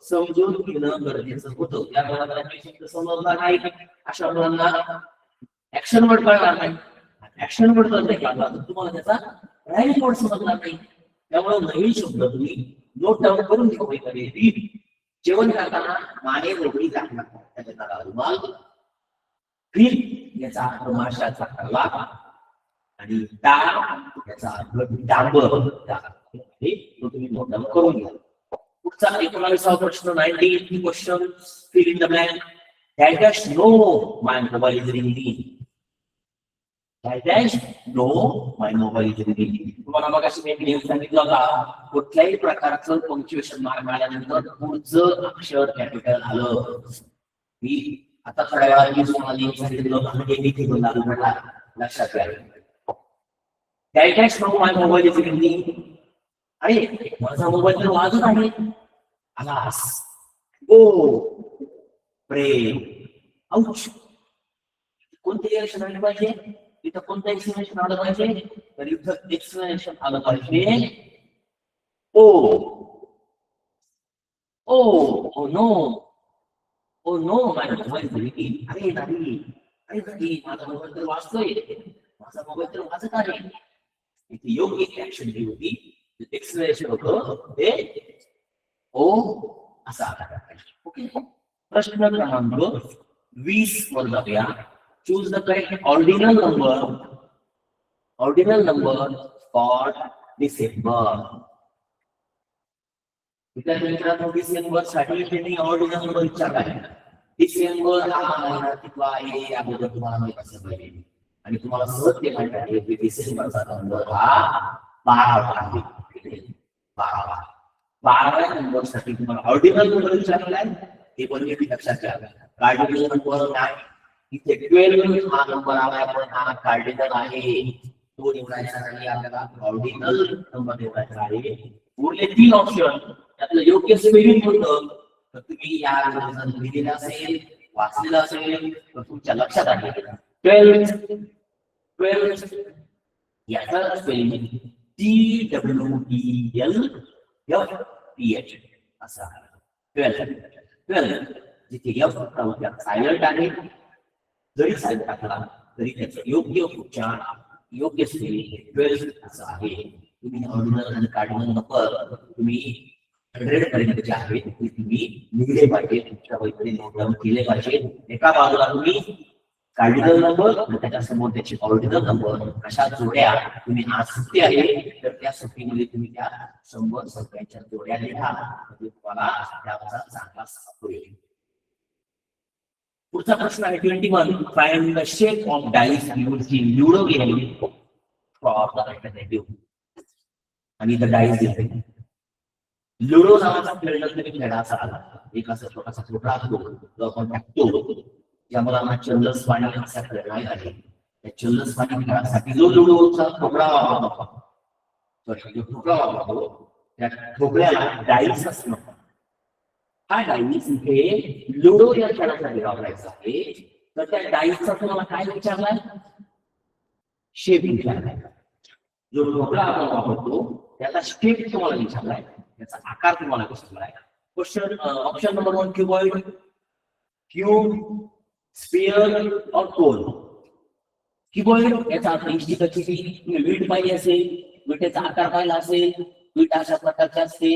समजून घेणं गरजेचं होतं. त्यामुळे शब्द समजणार नाही अशा मुलांना ऍक्शन वर्ड कळणार नाही. ऍक्शन वर्ड जर कळला तर तुम्हाला त्याचा रायमिंग वर्ड समजणार नाही. त्यामुळे नवीन शब्द तुम्ही नोट डाऊन करून घ्या. जेवण करताना माने रोटी लागणार त्याच्या रुमाल. फीड याचा अर्थ माशाचा कल्ला आणि टाळ याचा अर्थ डांबर. तुम्ही नोट डाऊन करून घ्या. पुढचा 19वा प्रश्न 19 question fill in the blank. Dash no my mobile is ringing. Dash no my mobile is ringing. तुम्हाला मगाशी मी नियम सांगितलं होता कुठल्याही प्रकारचं पंक्च्युएशन मार्क मिळाल्यानंतर पुढचं अक्षर कॅपिटल आलं. मी आता थोड्या वेळात मी तुम्हाला नियम सांगितलं होतं म्हणजे मी ते बोलला लक्षात घ्या. Dash no my mobile is ringing. अरे माझा मोबाईल तर वाजत आहे. आलास ओ प्रेम औच. कोणते रिएक्शन आले पाहिजे? इथं कोणतं एक्सप्लेनेशन आलं पाहिजे? तर इथं एक्सप्लेनेशन आलं पाहिजे ओ ओ oh no oh no my mobile ringing. अरे नाही अरे नाही माझा मोबाईल तर वाजतोय. माझा मोबाईल तर वाजत आहे. इथे योग्य ऍक्शन ही होती. एक्सप्लेनेशन होतं ते ओ असा आला पाहिजे. ओके. प्रश्न क्रमांक 20 वर जाऊया. Choose the correct ordinal number. Ordinal number for December. मित्रांनो डिसेंबर साठी त्यांनी ऑर्डिनल नंबर विचारला आहे. डिसेंबर हा महिना कितवा आहे याबद्दल तुम्हाला माहिती असलं पाहिजे. आणि तुम्हाला सहज ते माहिती आहे की डिसेंबरचा नंबर हा 12 आहे. 12व्या नंबर साठी तुम्हाला ऑर्डिनल नंबर विचारला आहे. हे पण तुम्ही लक्षात घ्या. कार्डिनल नंबर नाही. इथे 12 हा नंबर आला पण हा कार्डिनल आहे. तो निवडायचा नाही. आपल्याला ऑर्डिनल नंबर निवडायचा आहे. उरले 3 ऑप्शन त्यातलं योग्य स्पेलिंग कोणतं तर तुम्ही या लिहिलेलं असेल वाचलेलं असेल तर तुमच्या लक्षात आहे. 12 याचा स्पेलिंग TWELFPH असा. 12 जिथे F सायलेंट आहे जरी सायलेंट टाकला तरी त्याचं योग्य उच्चार योग्य स्पेलिंग 12 असं आहे. तुम्ही ऑर्डिनल आणि कार्डिनल नंबर तुम्ही 100 पर्यंत जे आहे ते तुम्ही लिहिले पाहिजे, तुमच्या वहीमध्ये नोट डाऊन केले पाहिजे. एका बाजूला तुम्ही कार्डिनल नंबर आणि त्याच्यासमोर त्याची ऑर्डिनल नंबर अशा जोड्या तुम्ही आज सुट्टी आहे तर त्या सुट्टीमध्ये तुम्ही त्या 100 संख्यांच्या जोड्या लिहा, म्हणजे तुम्हाला त्याचा चांगला स्कोर येईल. पुढचा प्रश्न आहे 21. Find the shape of dice used in ludo game for the alternative. आणि द डाइस दिले. लुडो नावाचा खेळाचा आला. एक असा छोटासा तुकडा असतो जो आपण टाकतो. ज्या मुलांना चल्लस पाणी असा खेळ नाही आहे त्या चल्लस पाणी खेळासाठी जो लुडोचा तुकडा वापरतो त्या ठोकळ्याला डाईस असणं. हा डाईस इथे लुडो या खेळासाठी वापरायचा आहे. तर त्या डाईसचा तुम्हाला काय विचारलाय? शेप विचारलाय. जो ठोकळा आपण वापरतो त्याचा शेप तुम्हाला विचारलाय, त्याचा आकार तुम्हाला विचारलाय. Question option number 1 cuboid, cube, sphere और कोन. क्यूबॉइड याचा अर्थ इष्टिकाची वीट पाहिजे असेल, विटेचा आकार पाहिला असेल, वीट अशा प्रकारची असते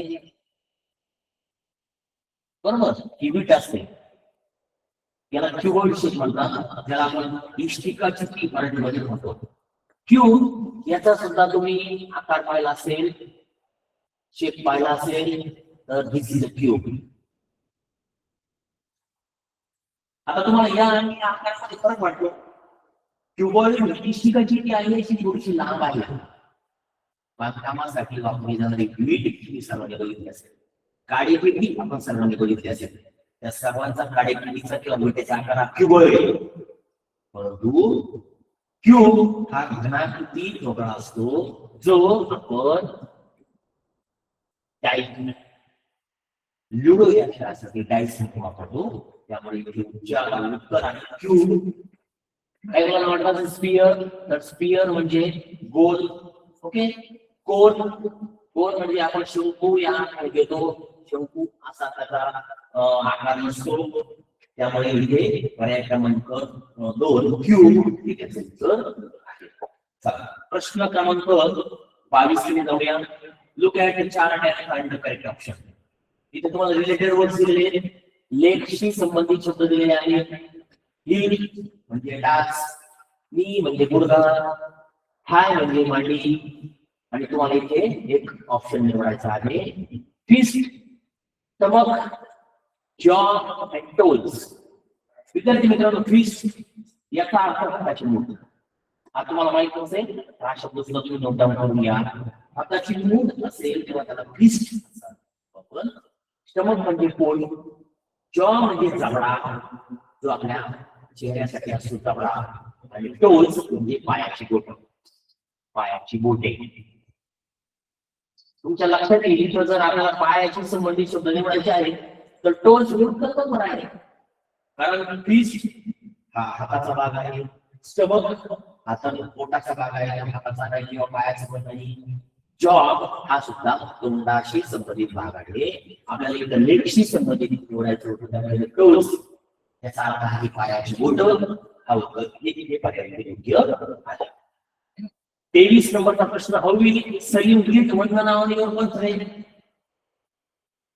बरोबर, ही वीट असते याला क्यूबॉइड शेप म्हणतात. त्याला आपण इष्टिकाची ती मराठीमध्ये म्हणतो. क्यूब याचा सुद्धा तुम्ही आकार पाहिला असेल, शेप पाहिला असेल तर दिस इज अ क्यूब. आता तुम्हाला या आणि या आकारामध्ये फरक वाटतो. क्यूबॉइड इष्टिकाची ती आहे अशी थोडीशी लांब आहे. बांधकामासाठी वापरली जाणारी वीट सर्वांनी बघितली असेल, काडीपेटी आपण सर्वांनी बघितली असेल. त्या सर्वांचा काडीपेटीचा किंवा विटेचा आकार हा क्यूबॉइड. परंतु क्यूब हा घनाकृती ठोकळा असतो जो आपण डाईस लुडो या खेळासाठी डाईस वापरतो. त्यामुळे उत्तर आणि क्यूब. काही मला वाटतं स्फिअर, तर स्फिअर म्हणजे गोल. ओके, कोन, कोन म्हणजे आपण शंकू या घेतो. शंकू असा त्याचा आकार नसतो. त्यामुळे इथे पर्याय क्रमांक 2 क्यूब ठीक आहे. चला प्रश्न क्रमांक 22 कडे जाऊया. Look at the chart and find the correct option. इथे तुम्हाला रिलेटेड वर्ड्स दिलेले, लेखशी संबंधित शब्द दिलेले आहेत. ही म्हणजे डास, मी म्हणजे गुडघा, हाय म्हणजे मांडी, आणि तुम्हाला इथे एक ऑप्शन निवडायचा आहे फिस्ट, स्टमक, जॉ अँड टोल्स. विद्यार्थी मित्रांनो, फिस्ट याचा अर्थ हाताची मूठ. हा तुम्हाला माहित असेल, हा शब्द सुद्धा तुम्ही नोट डाऊन करून घ्या. हाताची मूठ असेल तेव्हा त्याला फिस्ट आपण. स्टमक म्हणजे पोट, जॉ म्हणजे जबडा जो आपल्या चेहऱ्यासाठी असतो जबडा, आणि टोल्स म्हणजे पायाची बोट, पायाची बोटे. तुमच्या लक्षात येईल तर जर आपल्याला पायाशी संबंधित शब्द निवडायचे आहे तर टोल्स बरोबर आहे, कारण फिस्ट हा हाताचा भाग आहे, स्टमक हाताचा पोटाचा भाग आहे, हाताचा नाही किंवा पायाचा भाग नाही. जॉब हा सुद्धा तोंडाशी संबंधित भाग आहे. आपल्याला इथं लेगशी संबंधित निवडायचं होतं, त्यामुळे टोल्स याचा अर्थ आहे पायाची बोट. हा उत्तर हे पर्याय योग्य आहे. 23 नंबरचा प्रश्न. How will Salim greet Vandana your birthday.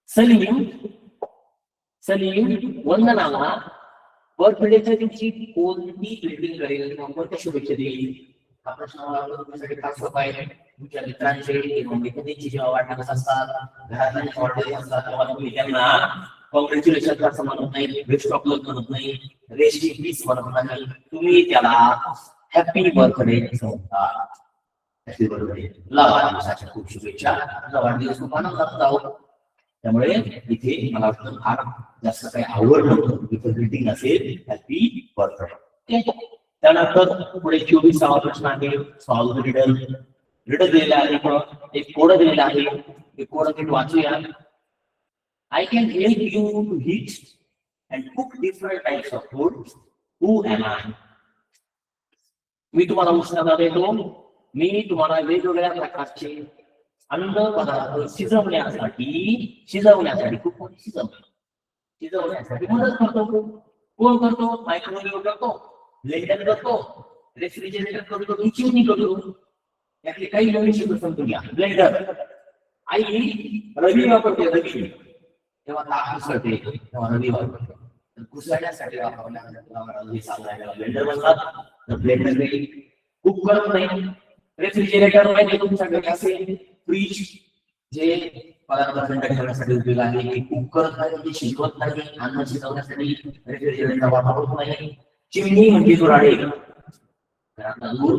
Salim वंदनाला बर्थडेच्या दिवशी कोणती ग्रीटिंग करेल, कोणत्या शुभेच्छा देईल? हा प्रश्न तुमच्यासाठी फार सोपा आहे. तुमच्या मित्रांचे किंवा मैत्रिणींची जेव्हा वाढदिवस असतात, घरातल्या वाढदिवस असतात, तेव्हा तुम्ही त्यांना कॉंग्रॅच्युलेशन असं म्हणत नाही, बेस्ट ऑफ लक म्हणत नाही, रेस्ट इन पीस म्हणत नाही, तुम्ही त्याला हॅपी बर्थडे असं म्हणता. हॅपी बर्थडे, तुला वाढदिवसाच्या खूप शुभेच्छा, तुझा वाढदिवस खूप आनंदात जाऊ. त्यामुळे इथे मला वाटतं फार जास्त काही आवड नव्हतं, ग्रीटिंग असेल हॅपी बर्थडे. त्यानंतर पुढे 24वा प्रश्न आहे. Solve the riddle. रिडल दिलेला आहे, एक कोड दिलेला आहे. एक कोड नीट वाचूया. I can help you to heat and cook different types of food. Who am I? मी तुम्हाला उष्णता देतो. मी तुम्हाला वेगवेगळ्या प्रकारचे अन्न पदार्थ शिजवण्यासाठी खूप शिजवण्यासाठी मदत करतो. कोण करतो? मायक्रोवेव्ह करतो, ब्लेंडर करतो, रेफ्रिजरेटर करतो, चिमणी करतो. यातले काही नवीन शब्द समजून घ्या. ब्लेंडर आई रवी वापरते, रवी तेव्हा ताक उसळते तेव्हा रवी वापरते. तर कुसळण्यासाठी वापरल्या ब्लेंडर बनतात. तर ब्लेंडर कुक करत नाही. रेफ्रिजरेटर मध्ये तुमच्याकडे असेल, फ्रीज जे पदार्थ थंड ठेवण्यासाठी उपयोग आहे, की कुक करत नाही, शिजवत नाही, अन्न शिजवण्यासाठी रेफ्रिजरेटरचा वापर होत नाही. चिमणी म्हणजे जुराडे, दूर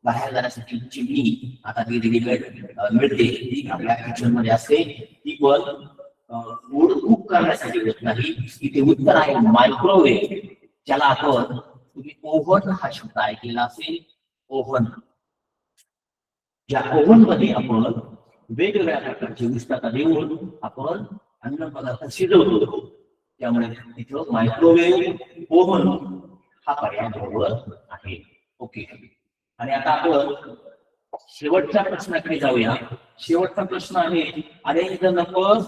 बाहेर जाण्यासाठी चिमणी आता ती रेडीमेड मिळते, ती आपल्या किचन मध्ये असते. ती पण फूड कुक करण्यासाठी होत नाही. इथे उत्तर आहे मायक्रोवेव्ह, ज्याला आपण, तुम्ही ओव्हन हा शब्द ऐकलेला असेल. ओव्हन, ज्या ओव्हन मध्ये आपण वेगवेगळ्या प्रकारची उष्णता देऊन आपण अन्न पदार्थ शिजवतो, त्यामुळे तिथं मायक्रोवेव्ह ओव्हन हा पर्याय बरोबर आहे. ओके. आणि आता आपण शेवटच्या प्रश्नाकडे जाऊया. शेवटचा प्रश्न आहे, arrange the numbers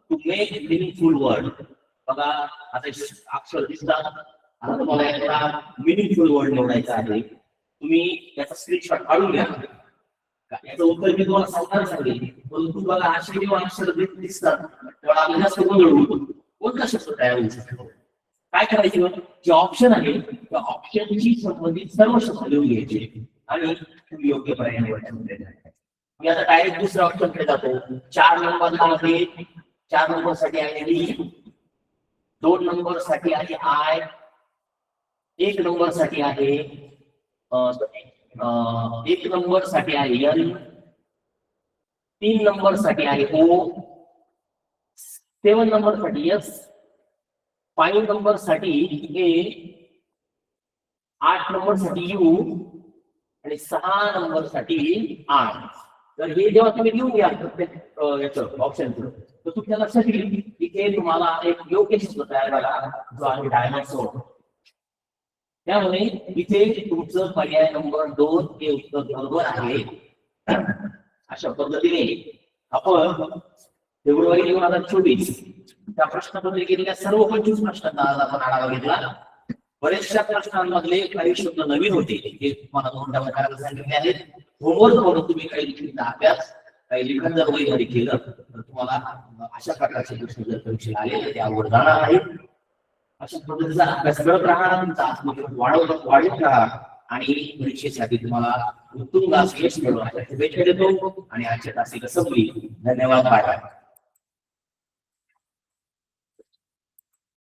to make meaningful word. बघा आता अक्षर दिसतात. आता तुम्हाला एखादा मीनिंगफुल वर्ड निवडायचा आहे. तुम्ही त्याचा स्क्रीनशॉट काढून घ्या. याचं उत्तर मी तुम्हाला सांगणार सांगेल, परंतु बघा असे जेव्हा अक्षर दिसतात तेव्हा आपल्याला जास्त गोंधळ होतो. कोणता शब्द तयार होऊ शकतो? काय करायचं, जे ऑप्शन आहे त्या ऑप्शनशी संबंधित सर्व शब्द लिहून घ्यायचे आणि तुम्ही योग्य पर्याय निवडायचे. मी आता डायरेक्ट दुसऱ्या ऑप्शनकडे जातो. 4 नंबरला आहे, 4 नंबर साठी आहे डी, 2 नंबर साठी आहे आय, 1 नंबर साठी आहे 1 नंबर साठी आहे एल, 3 नंबर साठी आहे ओ, 7 नंबर साठी एस, 5 नंबर साठी ए, 8 नंबर साठी यू आणि 6 नंबर साठी आर. तर हे जेव्हा तुम्ही लिहून घ्या प्रत्येक याचं ऑप्शनचं, तर तुमच्या लक्षात येईल इथे तुम्हाला एक योग्य शब्द तयार झाला जो आहे डायनासोर. त्यामुळे इथे तुमचं पर्याय नंबर 2 हे उत्तर बरोबर आहे. अशा पद्धतीने आपण फेब्रुवारी 2024 त्या प्रश्नपत्रिकेतल्या सर्व 25 प्रश्नांचा आज आपण आढावा घेतला. बरेचशा प्रश्नांमधले काही शब्द नवीन होते, ते तुम्हाला नोंदवून करायला सांगितले आहेत. होमवर्क म्हणून तुम्ही काही लिखित अभ्यास, काही लिखाण जर वगैरे केलं तर तुम्हाला अशा प्रकारचे प्रश्न जर परीक्षेला आले ते आवड जाणार आहेत. अशा पद्धतीचा अभ्यास करत राहा, तुमचा आत्मविश्वास वाढत राहा आणि परीक्षेसाठी तुम्हाला उत्तुंग यश मिळवण्यासाठी शुभेच्छा देतो. आणि आजच्या तासिका संपली. धन्यवाद. Bye bye.